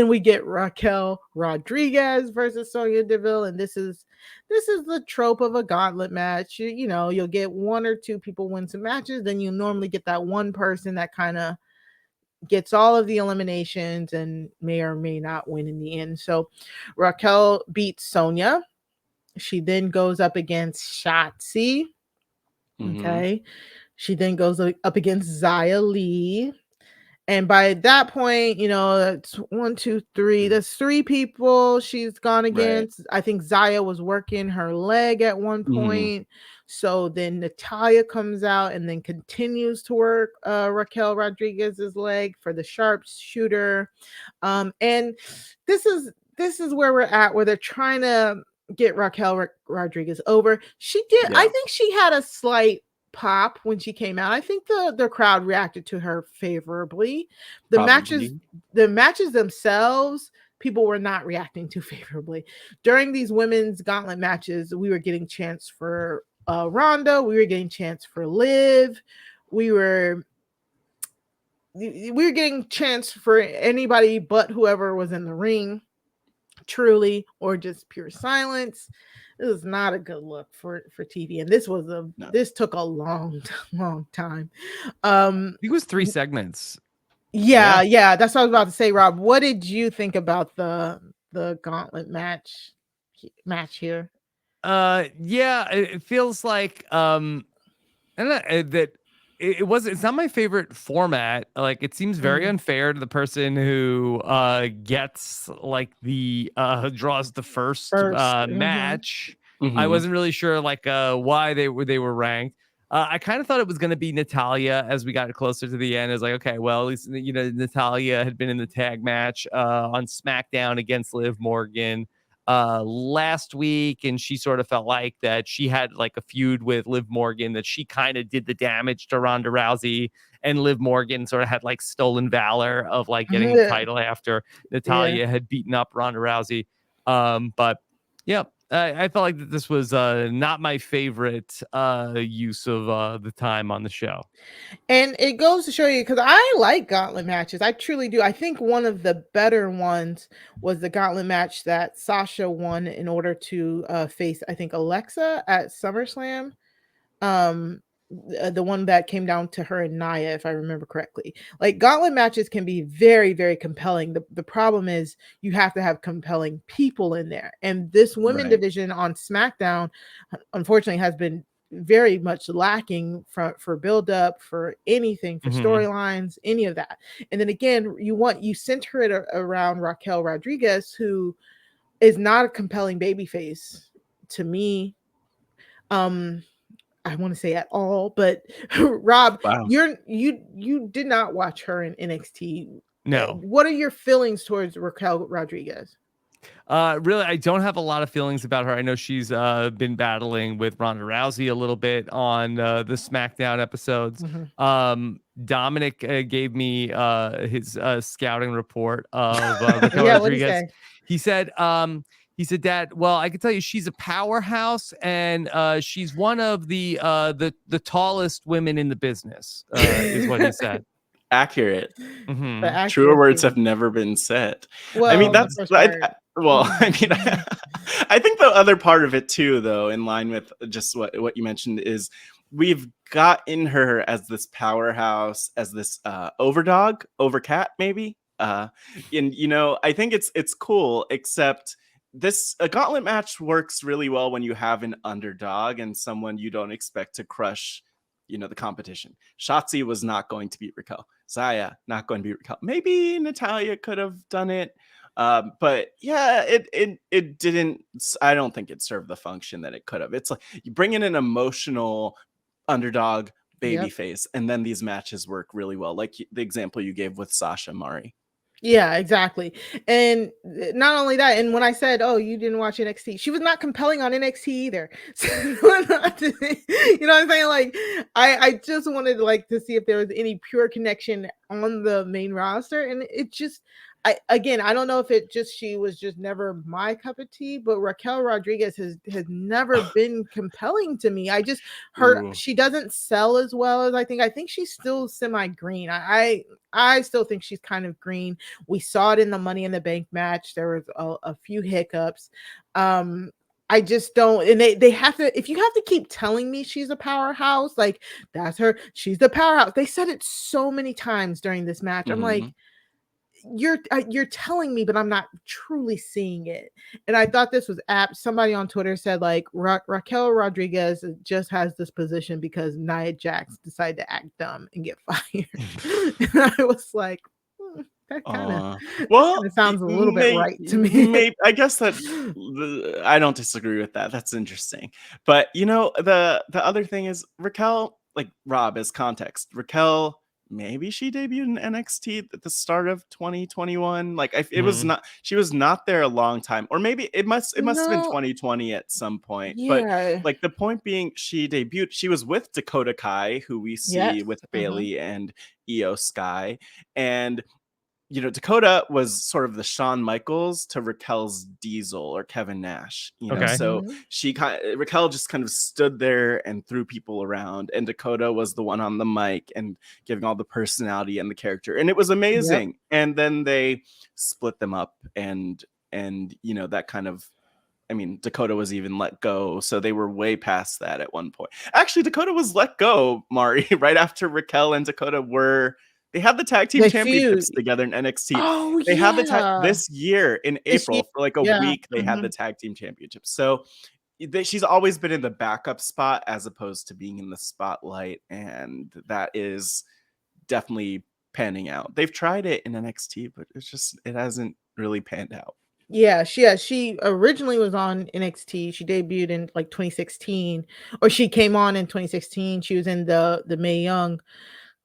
we get Raquel Rodriguez versus Sonia Deville, and this is the trope of a Gauntlet match. You'll get one or two people win some matches, then you normally get that one person that kind of gets all of the eliminations and may or may not win in the end. So Raquel beats Sonia. She then goes up against Shotzi. Okay. She then goes up against Xia Li. And by that point, that's 1, 2, 3. There's 3 people she's gone against. Right. I think Xia was working her leg at one point. So then Natalya comes out and then continues to work Raquel Rodriguez's leg for the sharpshooter. And this is where we're at, where they're trying to get Raquel Rodriguez over. She did. Yeah. I think she had a slight pop when she came out. I think the crowd reacted to her favorably. The matches themselves, people were not reacting too favorably. During these women's Gauntlet matches, we were getting chants for Ronda, we were getting chants for Liv, we were getting chants for anybody but whoever was in the ring, truly, or just pure silence. It was not a good look for TV, and this took a long time. I think it was 3 segments. Yeah, that's what I was about to say, Rob. What did you think about the Gauntlet match here? It feels like it's not my favorite format. Like, it seems very unfair to the person who gets like the draws the first match. I wasn't really sure why they were ranked. I kind of thought it was going to be Natalya as we got closer to the end. It's like, okay, well, at least Natalya had been in the tag match on SmackDown against Liv Morgan last week, and she sort of felt like that she had like a feud with Liv Morgan, that she kind of did the damage to Ronda Rousey, and Liv Morgan sort of had like stolen valor of like getting the title after Natalya had beaten up Ronda Rousey. But yeah, I felt like that this was not my favorite use of the time on the show. And it goes to show you, because I like gauntlet matches. I truly do. I think one of the better ones was the gauntlet match that Sasha won in order to face, I think, Alexa at SummerSlam. The one that came down to her and Nia, if I remember correctly. Like, gauntlet matches can be very, very compelling. The problem is you have to have compelling people in there. And this women division on SmackDown, unfortunately, has been very much lacking for build up, for anything, for storylines, any of that. And then again, you center it around Raquel Rodriguez, who is not a compelling babyface to me. I want to say at all, but Rob, you did not watch her in NXT. No. What are your feelings towards Raquel Rodriguez? Really, I don't have a lot of feelings about her. I know she's been battling with Ronda Rousey a little bit on the SmackDown episodes. Dominik gave me his scouting report of Raquel Rodriguez. He said that, well, I can tell you she's a powerhouse, and she's one of the tallest women in the business, is what he said. Accurate. Truer words have never been said. Well, I mean, I think the other part of it too, though, in line with just what you mentioned, is we've got in her as this powerhouse, as this overcat, maybe. And I think it's cool, except a gauntlet match works really well when you have an underdog and someone you don't expect to crush, the competition. Shotzi was not going to beat Raquel. Zaya not going to beat Raquel. Maybe Natalya could have done it. But yeah, it didn't. I don't think it served the function that it could have. It's like you bring in an emotional underdog babyface, and then these matches work really well. Like the example you gave with Sasha Mari. Yeah, exactly. And not only that, and when I said, oh, you didn't watch NXT, she was not compelling on NXT either. So, you know what I'm saying? Like, I just wanted to see if there was any pure connection on the main roster. And it just, I don't know if she was just never my cup of tea, but Raquel Rodriguez has never been compelling to me. She doesn't sell as well as I think she's still semi-green. I still think she's kind of green. We saw it in the Money in the Bank match. There was a few hiccups. I just don't, and they have to, if you have to keep telling me she's a powerhouse, like that's her, she's the powerhouse. They said it so many times during this match. I'm like, you're telling me, but I'm not truly seeing it. And I thought this was apt. Somebody on Twitter said Raquel Rodriguez just has this position because Nia Jax decided to act dumb and get fired. And I was like, that kind of sounds a little bit right to me. Maybe, I guess that I don't disagree with that. That's interesting. But the other thing is Raquel, like Rob, as context, Raquel, maybe she debuted in NXT at the start of 2021. Like it was not, she was not there a long time, or maybe it must have been 2020 at some point. Yeah. But like the point being, she debuted, she was with Dakota Kai, who we see with Bayley and Io Sky. And Dakota was sort of the Shawn Michaels to Raquel's Diesel or Kevin Nash, so Raquel just kind of stood there and threw people around, and Dakota was the one on the mic and giving all the personality and the character, and it was amazing. And then they split them up, and that kind of, I mean, Dakota was even let go, so they were way past that at one point. Actually, Dakota was let go, Mari, right after Raquel and Dakota they had the tag team championships together in NXT. Oh, they had the this year in April for like a week. They had the tag team championships. So she's always been in the backup spot as opposed to being in the spotlight, and that is definitely panning out. They've tried it in NXT, but it hasn't really panned out. Yeah, she originally was on NXT. She debuted in like 2016, or she came on in 2016. She was in the Mae Young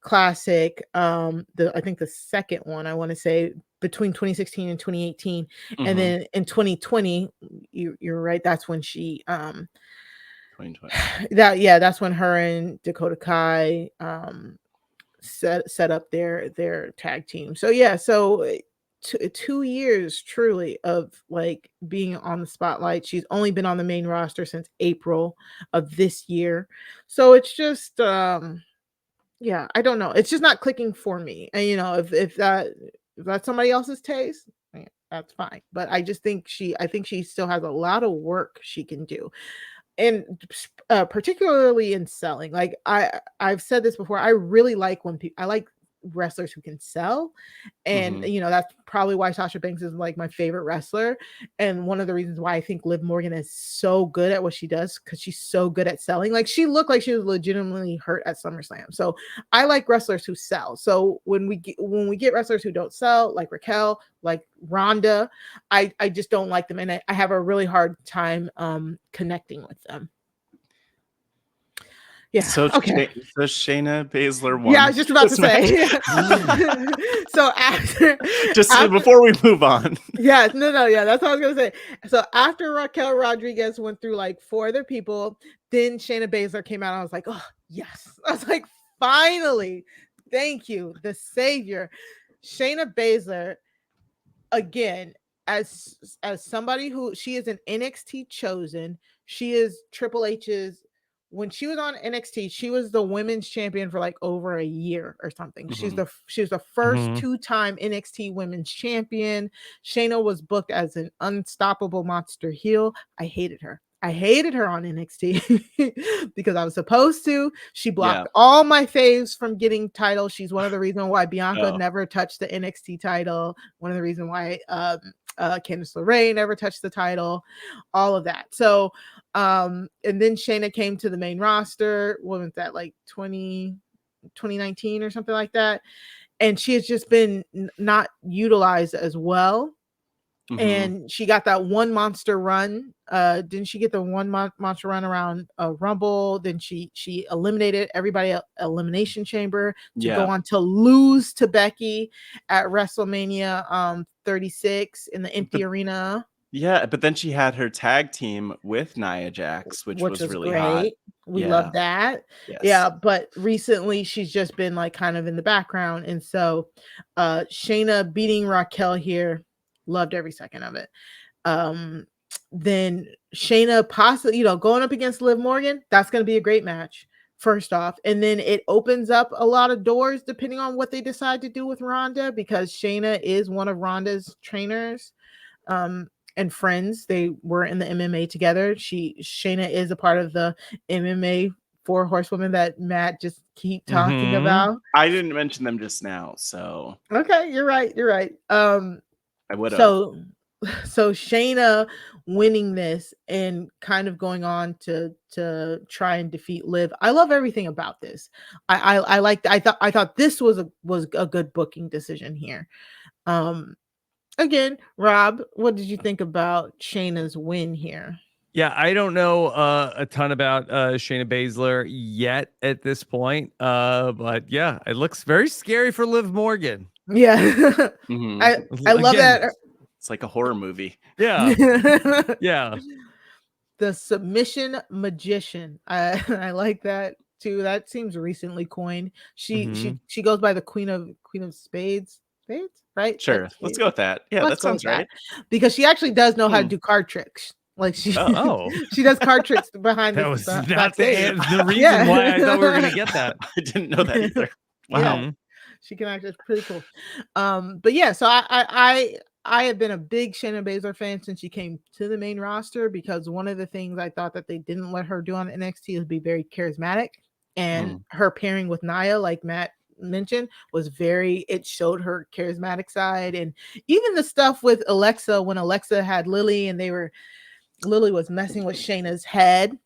Classic, I think the second one, I want to say, between 2016 and 2018. And then in 2020, you're right, that's when she 2020. That's when her and Dakota Kai set up their tag team. So two years truly of like being on the spotlight. She's only been on the main roster since April of this year. So it's just yeah, I don't know. It's just not clicking for me. And you know, if that's somebody else's taste, that's fine. But I just think I think she still has a lot of work she can do. And particularly in selling. Like I've said this before, I really like when I like wrestlers who can sell, and you know, that's probably why Sasha Banks is like my favorite wrestler, and one of the reasons why I think Liv Morgan is so good at what she does, because she's so good at selling. Like she looked like she was legitimately hurt at SummerSlam. So I like wrestlers who sell. So when we get wrestlers who don't sell, like Raquel, like Ronda, I just don't like them, and I have a really hard time connecting with them. Yeah. So okay. So Shayna Baszler won. Yeah, I was just about to say. So after before we move on. Yeah, no, yeah, that's what I was gonna say. So after Raquel Rodriguez went through like 4 other people, then Shayna Baszler came out. And I was like, oh yes. I was like, finally, thank you, the savior. Shayna Baszler, again, as somebody who she is an NXT chosen, she is Triple H's. When she was on NXT, she was the women's champion for like over a year or something. She was the first 2-time NXT women's champion. Shayna was booked as an unstoppable monster heel. I hated her. I hated her on NXT because I was supposed to. She blocked all my faves from getting titles. She's one of the reasons why Bianca never touched the NXT title. One of the reasons why Candice LeRae never touched the title. All of that. So and then Shayna came to the main roster. What was that, like 2019 or something like that? And she has just been not utilized as well. And she got that one monster run. Didn't she get the one monster run around Rumble? Then she eliminated everybody at Elimination Chamber to go on to lose to Becky at WrestleMania 36 in the empty arena. Yeah, but then she had her tag team with Nia Jax, which was really great. hot. We love that. Yes. Yeah, but recently she's just been like kind of in the background. And so Shayna beating Raquel here, loved every second of it. Then Shayna possibly, going up against Liv Morgan, that's going to be a great match, first off. And then it opens up a lot of doors depending on what they decide to do with Ronda, because Shayna is one of Ronda's trainers and friends. They were in the MMA together. Shayna is a part of the MMA 4 horsewomen that Matt just keep talking about. I didn't mention them just now, so okay, you're right. I would have. So Shayna winning this and kind of going on to try and defeat Liv. I love everything about this. I thought this was a good booking decision here. Again, Rob, what did you think about Shayna's win here? Yeah, I don't know a ton about Shayna Baszler yet at this point. But yeah, it looks very scary for Liv Morgan. Yeah. I love that. It's like a horror movie. Yeah. Yeah. The submission magician. I like that too. That seems recently coined. She goes by the Queen of Spades. Spades, right? Sure. Let's go with that. Yeah, that sounds right. Because she actually does know how to do card tricks. Like she does card tricks behind that was not the reason why I thought we were gonna get that. I didn't know that either. Wow. Yeah. She can act. It's pretty cool. But yeah, so I have been a big Shayna Baszler fan since she came to the main roster, because one of the things I thought that they didn't let her do on NXT is be very charismatic, and her pairing with Nia, like Matt mentioned, was it showed her charismatic side. And even the stuff with Alexa, when Alexa had Lily and Lily was messing with Shayna's head,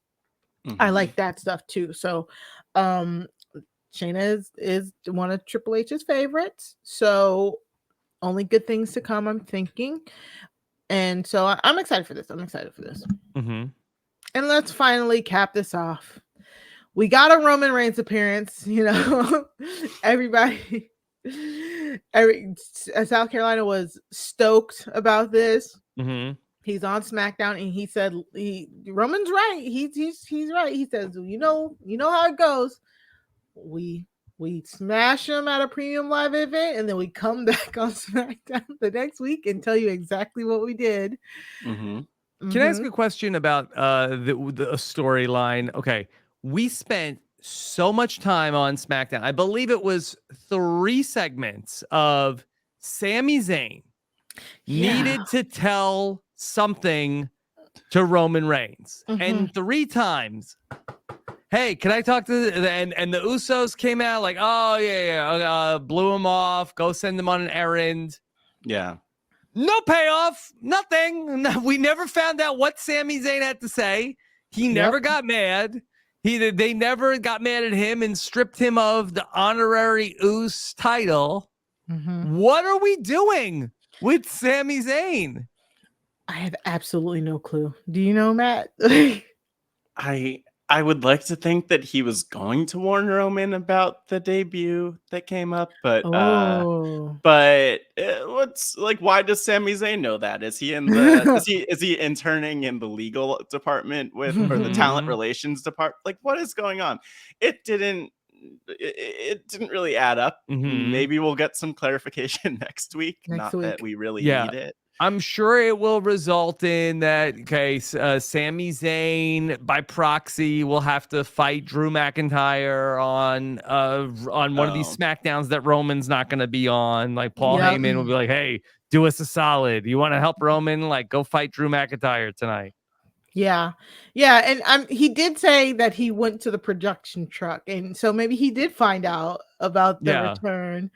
I like that stuff too. So Shayna is one of Triple H's favorites, so only good things to come, I'm thinking. And so I'm excited for this. And let's finally cap this off. We got a Roman Reigns appearance. Everybody, South Carolina was stoked about this. He's on SmackDown, and he said, Roman's right. He's right. He says, you know how it goes. We We smash them at a premium live event, and then we come back on SmackDown the next week and tell you exactly what we did. Mm-hmm. Can I ask a question about the storyline? Okay, we spent so much time on SmackDown. I believe it was 3 segments of Sami Zayn needed to tell something to Roman Reigns, and 3 times. Hey, can I talk to and the Usos came out like, oh yeah, blew him off. Go send him on an errand. Yeah. No payoff, nothing. We never found out what Sami Zayn had to say. He never got mad. They never got mad at him and stripped him of the honorary Us title. What are we doing with Sami Zayn? I have absolutely no clue. Do you know, Matt? I would like to think that he was going to warn Roman about the debut that came up, but what's like? Why does Sami Zayn know that? Is he in the is he interning in the legal department with or the talent relations department? Like, what is going on? It didn't really add up. Maybe we'll get some clarification next week. That we really need it. I'm sure it will result in that. Okay, Sami Zayn by proxy will have to fight Drew McIntyre on one of these SmackDowns that Roman's not going to be on. Like Paul Heyman will be like, "Hey, do us a solid. You want to help Roman? Like, go fight Drew McIntyre tonight." Yeah, and he did say that he went to the production truck, and so maybe he did find out about the return,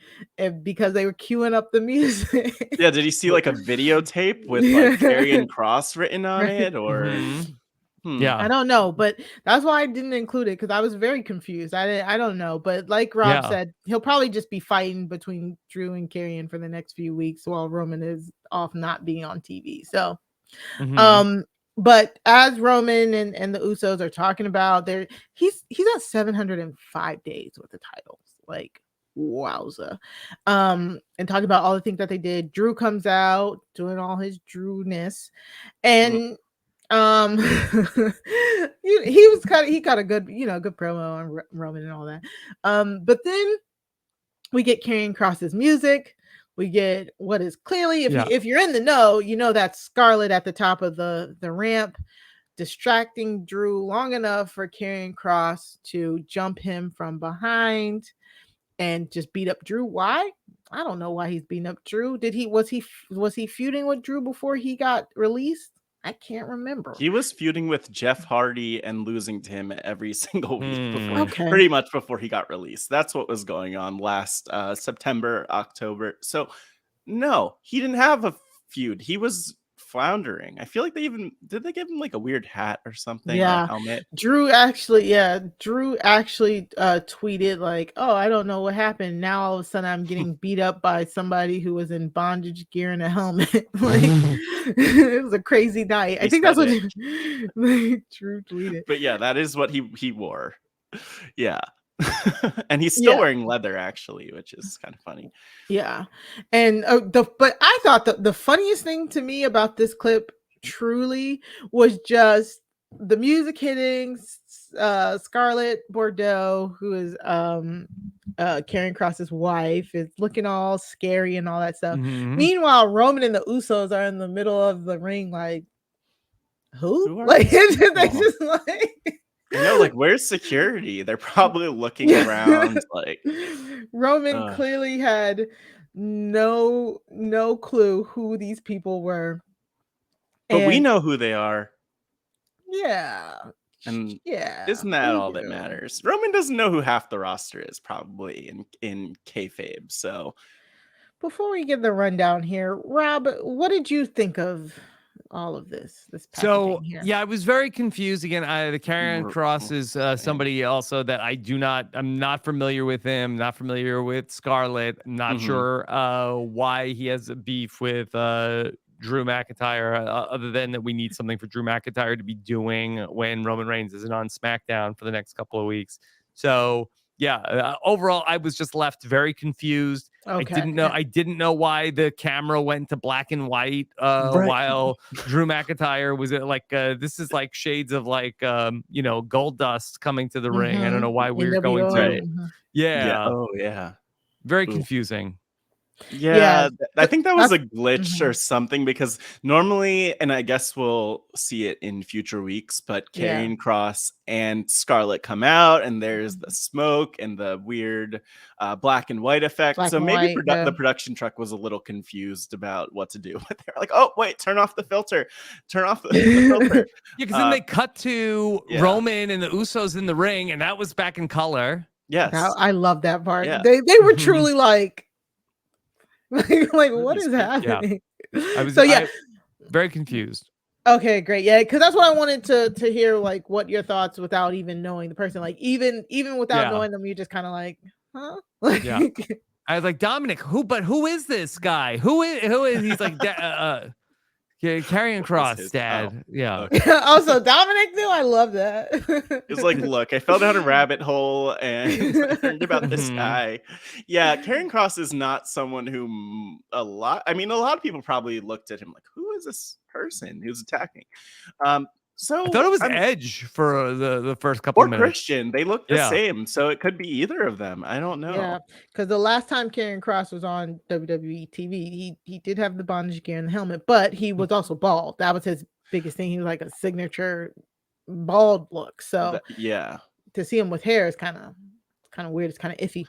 because they were queuing up the music. Yeah, did he see like a videotape with like Karrion Kross written on it, or? Yeah, I don't know, but that's why I didn't include it, because I was very confused. I don't know, but like Rob said, he'll probably just be fighting between Drew and Karrion for the next few weeks while Roman is off not being on TV. So, but as Roman and the Usos are talking about, he's at 705 days with the titles. Like, wowza. And talking about all the things that they did. Drew comes out doing all his Drewness, and he got a good promo on Roman and all that. But then we get Karrion Kross's music. We get what is clearly, if you're in the know, you know that's Scarlett at the top of the ramp, distracting Drew long enough for Karrion Kross to jump him from behind and just beat up Drew. Why? I don't know why he's beating up Drew. Was he feuding with Drew before he got released? I can't remember. He was feuding with Jeff Hardy and losing to him every single week pretty much before he got released. That's what was going on last September, October. So no, he didn't have a feud. He was floundering. I feel like did they give him like a weird hat or something? Yeah, or a helmet? Drew actually tweeted like, "Oh, I don't know what happened. Now all of a sudden I'm getting beat up by somebody who was in bondage gear and a helmet." Like, it was a crazy night. I think that's what Drew tweeted. But yeah, that is what he wore. Yeah. And he's still wearing leather, actually, which is kind of funny. Yeah, and but I thought the funniest thing to me about this clip truly was just the music hitting. Scarlett Bordeaux, who is Karrion Kross's wife, is looking all scary and all that stuff. Meanwhile, Roman and the Usos are in the middle of the ring, like, who? Like, they just like. Like, where's security? They're probably looking around. Like, Roman clearly had no clue who these people were, but we know who they are. Yeah, and isn't that all that matters? Roman doesn't know who half the roster is, probably in kayfabe. So, before we get the rundown here, Rob, what did you think of all of this here? I was very confused again. The Karrion Kross is somebody also that I'm not familiar with him, not familiar with Scarlett. I'm not sure why he has a beef with Drew McIntyre, other than that we need something for Drew McIntyre to be doing when Roman Reigns isn't on SmackDown for the next couple of weeks. So overall I was just left very confused. Okay. I didn't know why the camera went to black and white while Drew McIntyre was this is like shades of Gold Dust coming to the ring. I don't know why we're going to yeah. Oh yeah. Very confusing. Yeah, I think that was a glitch or something, because normally, and I guess we'll see it in future weeks, but Karrion Kross and Scarlett come out and there's the smoke and the weird black and white effect. So maybe the production truck was a little confused about what to do. But they're like, oh, wait, turn off the filter. Turn off the filter. Yeah, because then they cut to Roman and the Usos in the ring, and that was back in color. Yes. I love that part. Yeah. They were truly like what is happening? Yeah. I was very confused. Okay, great. Yeah, because that's what I wanted to hear, like what your thoughts without even knowing the person. Like even without knowing them, you just kind of like, huh? Yeah. I was like, Dominik, who is this guy? Who is he's like Karrion Kross, Dad. Yeah. Okay. Also, Dominik too. I love that. It's like, look, I fell down a rabbit hole and learned about this guy. Yeah, Karrion Kross is not someone who a lot of people probably looked at him like, who is this person who's attacking? So I thought it was Edge for the first couple of minutes. Or Christian. They look the same, so it could be either of them. I don't know. Yeah, because the last time Karrion Kross was on WWE TV, he did have the bondage gear and the helmet, but he was also bald. That was his biggest thing. He was like a signature bald look. So to see him with hair is kind of weird. It's kind of iffy.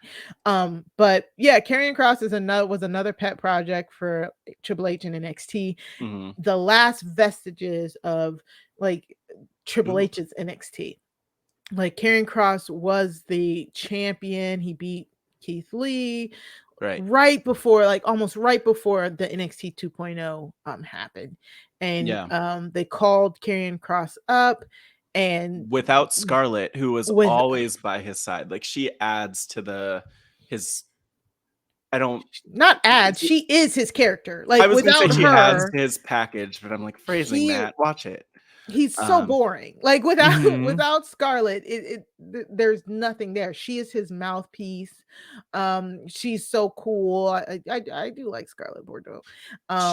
But yeah, Karrion Kross was another pet project for Triple H and NXT. The last vestiges of like Triple H's NXT. Like Karrion Kross was the champion. He beat Keith Lee right before, like almost right before the NXT 2.0 happened. And they called Karrion Kross up, and without Scarlett, who was always by his side. Like she adds to she is his character. Like I was without gonna say she her, adds to his package, but I'm like phrasing that. Watch it. He's so boring. Like without Scarlett, there's nothing there. She is his mouthpiece. She's so cool. I do like Scarlett Bordeaux.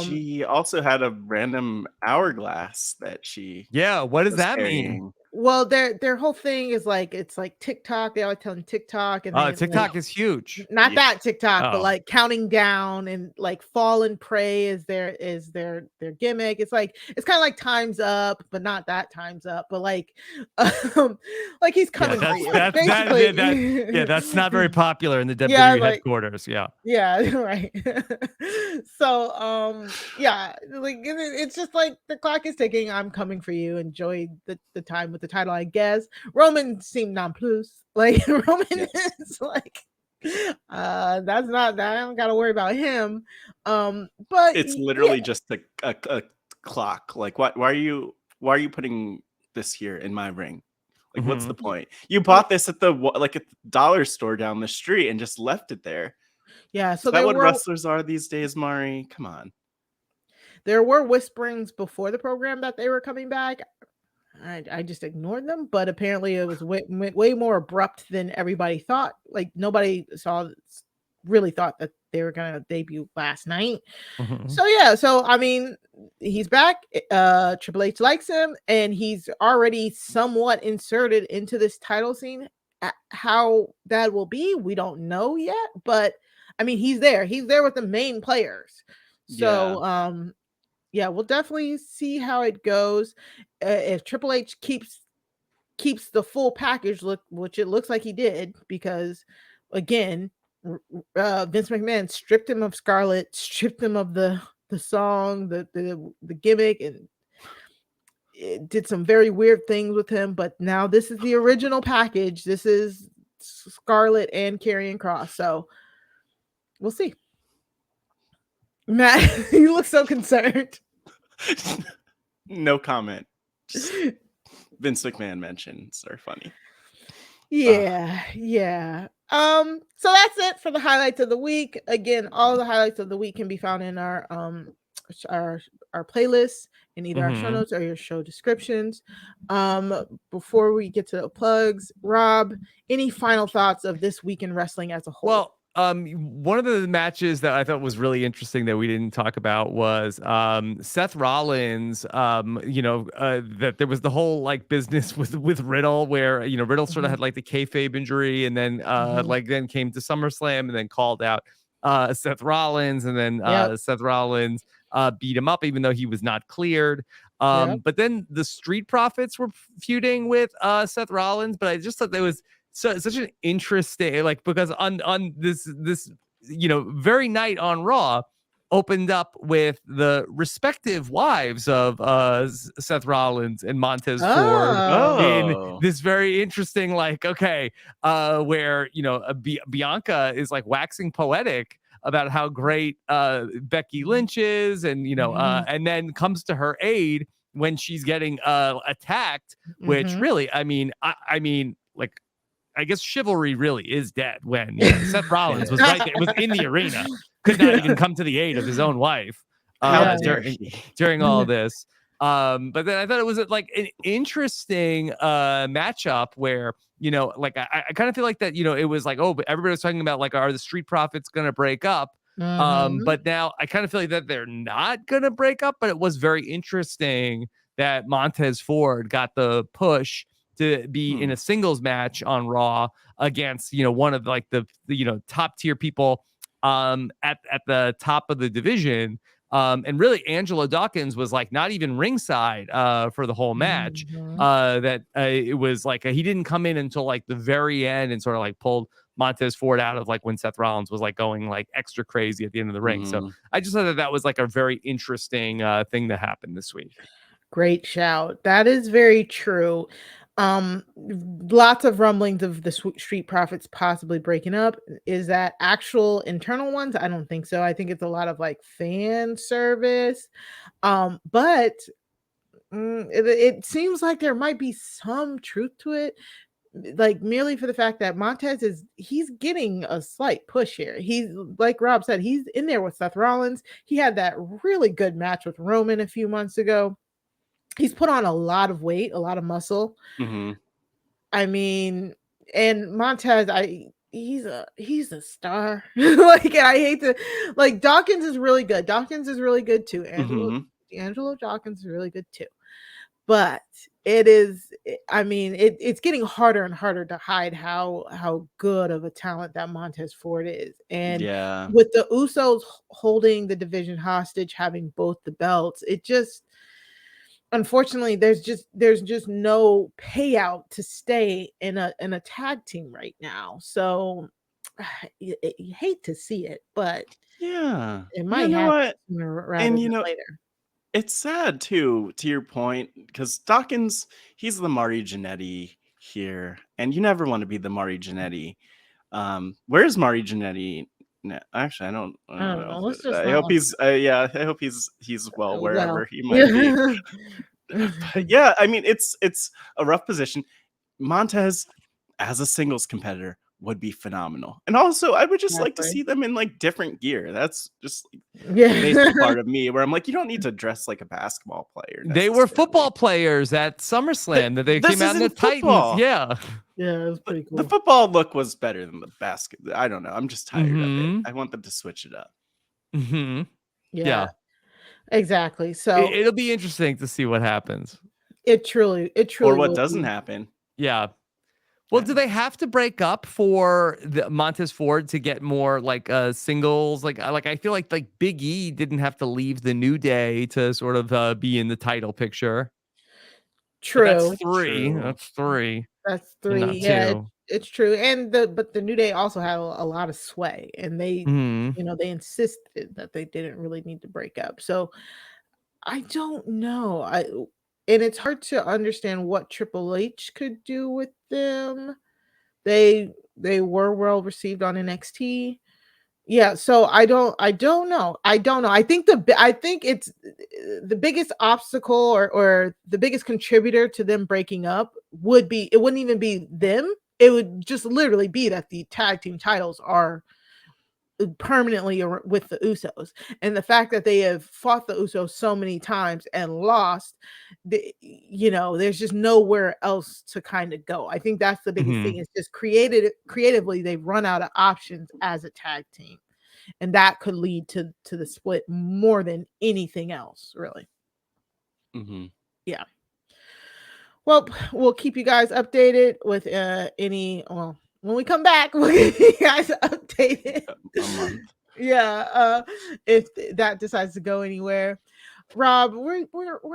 She also had a random hourglass that she what does that mean? Well, their whole thing is like, it's like TikTok. They always tell them TikTok, and TikTok is huge. Not that TikTok, but like counting down, and like fall and pray is their gimmick. It's like, it's kind of like Time's Up, but not that Time's Up, but like like he's coming for you. That's not very popular in the WWE headquarters. Yeah, right. So like it's just like the clock is ticking. I'm coming for you. Enjoy the time with the title, I guess. Roman seemed nonplussed. Like Roman is like, that's not that. I don't gotta worry about him. But it's literally just a clock. Like, why are you putting this here in my ring? Like, what's the point? You bought this at the dollar store down the street and just left it there. Yeah. So is that what wrestlers are these days, Mari? Come on. There were whisperings before the program that they were coming back. I just ignored them, but apparently it was way more abrupt than everybody thought. Like nobody really thought that they were going to debut last night. So I mean, he's back. Triple H likes him, and he's already somewhat inserted into this title scene. How that will be, we don't know yet, but I mean, he's there with the main players. So we'll definitely see how it goes. If Triple H keeps the full package which it looks like he did, because again, Vince McMahon stripped him of Scarlett, stripped him of the song, the gimmick, and it did some very weird things with him. But now this is the original package. This is Scarlett and Karrion Kross. So we'll see. Matt, you look so concerned. No comment. Just Vince McMahon mentions are funny. Yeah. So that's it for the highlights of the week. Again, all the highlights of the week can be found in our playlist in either our show notes or your show descriptions. Before we get to the plugs, Rob, any final thoughts of this week in wrestling as a whole? Well, one of the matches that I thought was really interesting that we didn't talk about was Seth Rollins. That there was the whole like business with Riddle, where Riddle sort of had like the kayfabe injury, and then then came to SummerSlam and then called out Seth Rollins, and then Seth Rollins beat him up even though he was not cleared. But then the Street Profits were feuding with Seth Rollins, but I just thought there was such an interesting, like, because on this very night on Raw opened up with the respective wives of Seth Rollins and Montez Ford in this very interesting, like, where Bianca is like waxing poetic about how great Becky Lynch is, and and then comes to her aid when she's getting attacked, which really, I mean, like, I guess chivalry really is dead when Seth Rollins was right there, was in the arena, could not even come to the aid of his own wife during all this. But then I thought it was like an interesting matchup where, I kind of feel like that, it was like, but everybody was talking about like, are the Street Profits going to break up? But now I kind of feel like that they're not going to break up, but it was very interesting that Montez Ford got the push to be in a singles match on Raw against, one of like the top tier people at the top of the division. And really Angelo Dawkins was like not even ringside for the whole match. It was like he didn't come in until like the very end and sort of like pulled Montez Ford out of like when Seth Rollins was like going like extra crazy at the end of the ring. So I just thought that was like a very interesting thing that happened this week. Great shout. That is very true. Lots of rumblings of the Street Profits possibly breaking up. Is that actual internal ones? I don't think so. I think it's a lot of like fan service. But it seems like there might be some truth to it, like merely for the fact that Montez he's getting a slight push here. He's, like Rob said, he's in there with Seth Rollins. He had that really good match with Roman a few months ago. He's put on a lot of weight, a lot of muscle. I mean, and Montez, he's a star. Like, and I hate to, like, Dawkins is really good. Dawkins is really good too. Angelo Dawkins is really good too. But it's getting harder and harder to hide how good of a talent that Montez Ford is. And with the Usos holding the division hostage, having both the belts, it just, unfortunately, there's just no payout to stay in a tag team right now. So you hate to see it, but it might happen sooner rather than later. It's sad too, to your point, because Dawkins, he's the Marty Jannetty here, and you never want to be the Marty Jannetty. Where's Marty Jannetty? No, actually, I don't know. I hope he's I hope he's well wherever he might be. But yeah, I mean, it's a rough position. Montez as a singles competitor would be phenomenal, and also I would just like to see them in like different gear. That's just the basic part of me, where I'm like, you don't need to dress like a basketball player. They were football players at SummerSlam that they came out in the Titans. Yeah, it was pretty cool. The football look was better than the basket. I don't know. I'm just tired of it. I want them to switch it up. Yeah, exactly. So it'll be interesting to see what happens. It truly, or what doesn't happen. Yeah. Well, do they have to break up for the Montez Ford to get more like singles? Like I feel like Big E didn't have to leave the New Day to sort of be in the title picture. True. That's three. That's three. That's three. Yeah, it's true. And but the New Day also had a lot of sway, and they they insisted that they didn't really need to break up. So I don't know. And it's hard to understand what Triple H could do with them. They were well received on NXT. Yeah, so I don't know. I think it's the biggest obstacle or the biggest contributor to them breaking up would be, it wouldn't even be them. It would just literally be that the tag team titles are permanently with the Usos, and the fact that they have fought the Usos so many times and lost, there's just nowhere else to kind of go. I think that's the biggest thing, is just creatively they've run out of options as a tag team, and that could lead to the split more than anything else, really. Yeah. Well, we'll keep you guys updated with when we come back, we'll keep you guys updated. A month. Yeah, if that decides to go anywhere. Rob, we're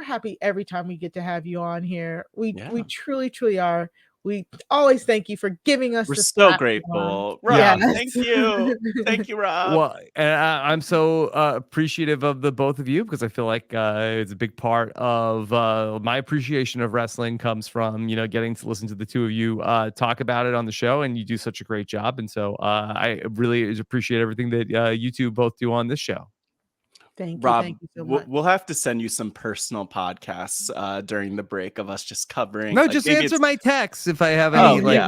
happy every time we get to have you on here. We truly are. We always thank you for giving us. We're so grateful, Rob. Yes. Thank you, Rob. Well, and I'm so appreciative of the both of you, because I feel like it's a big part of my appreciation of wrestling comes from getting to listen to the two of you talk about it on the show, and you do such a great job. And so I really appreciate everything that you two both do on this show. Thank you. Rob, thank you so much. We'll have to send you some personal podcasts during the break of us just covering. No, just answer my texts if I have any. We've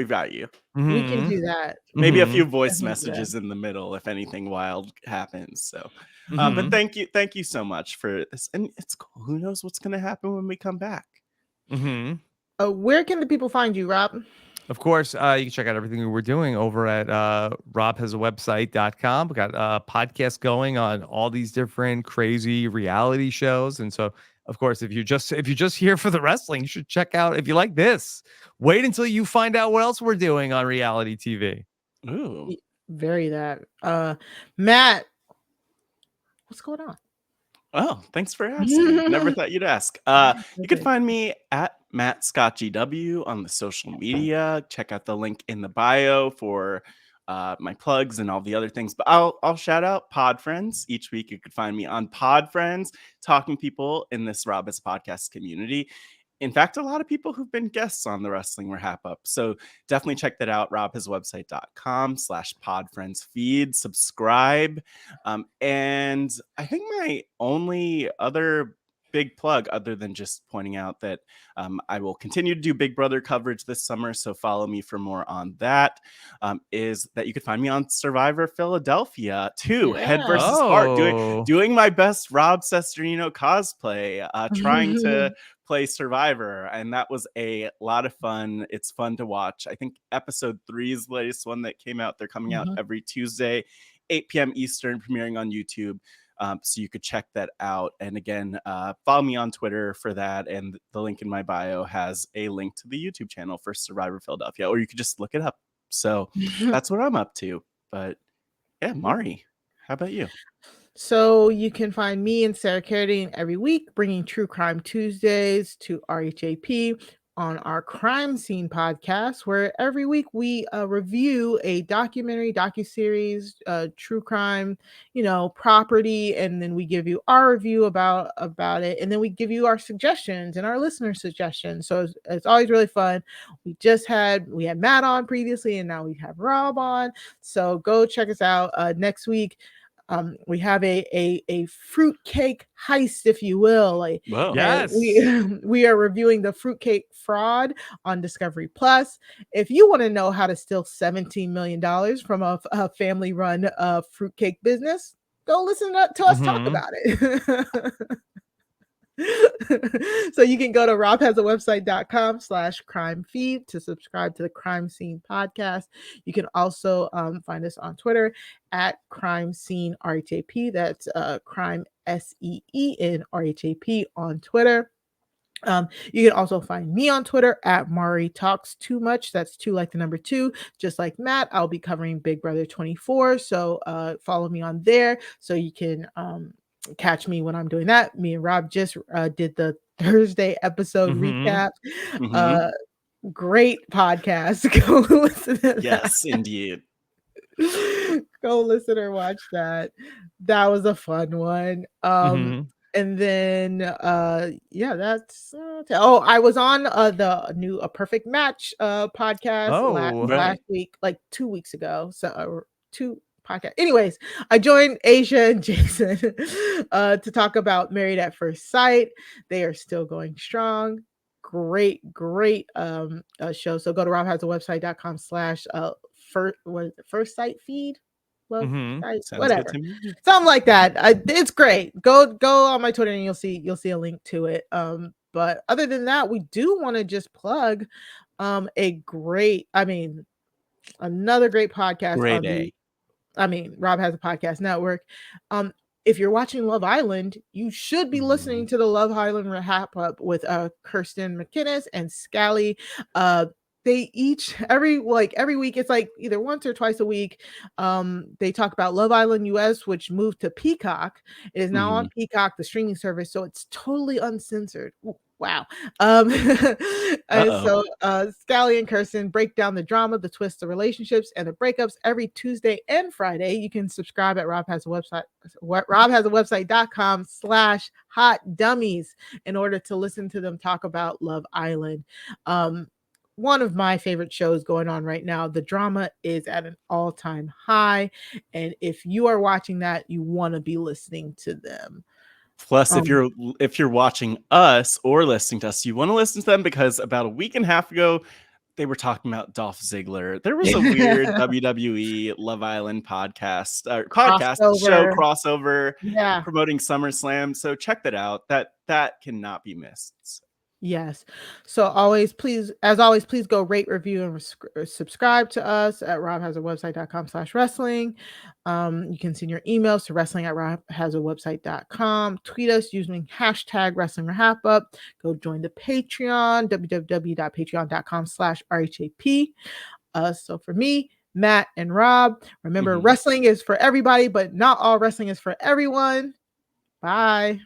got you. We can do that. Maybe a few voice messages in the middle if anything wild happens. So, but thank you so much for this, and it's cool. Who knows what's going to happen when we come back? Where can the people find you, Rob? Of course, you can check out everything we're doing over at robhasawebsite.com. We got a podcast going on all these different crazy reality shows. And so, of course, if you're just here for the wrestling, you should check out, if you like this, wait until you find out what else we're doing on reality TV. Ooh. Very that. Matt, what's going on? Oh, thanks for asking. Never thought you'd ask. You can find me at Matt Scott GW on the social media. Check out the link in the bio for my plugs and all the other things. But I'll shout out Pod Friends. Each week you could find me on Pod Friends, talking people in this Rob Has Podcast community. In fact, a lot of people who've been guests on the Wrestling RHAPup. So definitely check that out. robhaswebsite.com/podfriendsfeed. Subscribe. And I think my only other big plug, other than just pointing out that I will continue to do Big Brother coverage this summer, so follow me for more on that, is that you can find me on Survivor Philadelphia too. Head versus heart, doing my best Rob Cesternino cosplay, trying to play Survivor, and that was a lot of fun. It's fun to watch. I think episode 3 is the latest one that came out. They're coming out every Tuesday, 8 p.m. Eastern, premiering on YouTube. So you could check that out. And again, follow me on Twitter for that. And the link in my bio has a link to the YouTube channel for Survivor Philadelphia, or you could just look it up. So that's what I'm up to. But yeah, Mari, how about you? So you can find me and Sarah Carradine every week, bringing True Crime Tuesdays to RHAP on our Crime Scene podcast, where every week we review a docuseries, true crime, property, and then we give you our review about it, and then we give you our suggestions and our listener suggestions. So it's always really fun. We had Matt on previously, and now we have Rob on. So go check us out. Next week, we have a fruitcake heist, if you will. Yes, we are reviewing the fruitcake fraud on Discovery Plus. If you want to know how to steal $17 million from a family-run fruitcake business, go listen to us talk about it. So you can go to robhasawebsite.com/crime feed to subscribe to the Crime Scene podcast. You can also find us on Twitter at Crime Scene RHAP. That's Crime SEEN RHAP on Twitter. You can also find me on Twitter at Mari Talks Too Much. That's 2 like the number 2. Just like Matt, I'll be covering Big Brother 24. So follow me on there so you can catch me when I'm doing that. Me and Rob just did the Thursday episode recap. Great podcast. Go listen to that. Yes, indeed. Go listen or watch that. That was a fun one. And then that's I was on the new A Perfect Match podcast last week, like 2 weeks ago. So 2 podcast. Anyways, I joined Asia and Jason to talk about Married at First Sight. They are still going strong. Great show. So go to robhasawebsite.com/first sight feed. Love, Sounds whatever, good to me. something like that. It's great. Go on my Twitter and you'll see a link to it. But other than that, we do want to just plug another great podcast Great Rob Has a Podcast Network. If you're watching Love Island, you should be listening to the Love Island RHAPup with Kirsten McInnes and Scally. They each every week, it's like either once or twice a week. They talk about Love Island US, which moved to Peacock. It is now on Peacock, the streaming service, so it's totally uncensored. Ooh, wow. And so Scally and Kirsten break down the drama, the twists, the relationships, and the breakups every Tuesday and Friday. You can subscribe at robhasawebsite.com/hotdummies in order to listen to them talk about Love Island. One of my favorite shows going on right now. The drama is at an all-time high, and if you are watching that, you want to be listening to them. Plus, if you're watching us or listening to us, you want to listen to them because about a week and a half ago, they were talking about Dolph Ziggler. There was a weird WWE Love Island podcast show crossover promoting SummerSlam. So check that out. That cannot be missed. Yes. So please go rate, review, and subscribe to us at robhasawebsite.com/wrestling. You can send your emails to wrestling@robhasawebsite.com. Tweet us using hashtag Wrestling RHAPup. Go join the Patreon, www.patreon.com/RHAP. So for me, Matt, and Rob, remember, wrestling is for everybody, but not all wrestling is for everyone. Bye.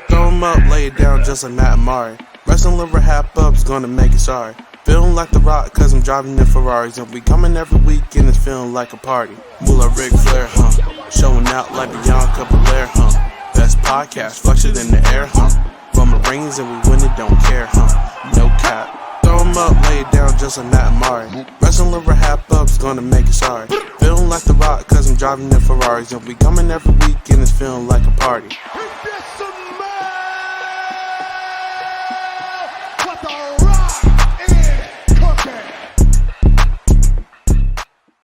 Throw 'em up, lay it down just like Matt and Mari. Wrestling RHAPup's gonna make you sorry. Feeling like The Rock cause I'm driving in Ferraris. And we coming every week and it's feeling like a party. Mula Ric Flair, showing out like Bianca Belair, Best podcast, flush it in the air, Roman Reigns and we win it, don't care, No cap. Throw 'em up, lay it down just like Matt and Mari. Wrestling RHAPup's gonna make you sorry. Feeling like The Rock cause I'm driving in Ferraris. And we coming every week and it's feeling like a party.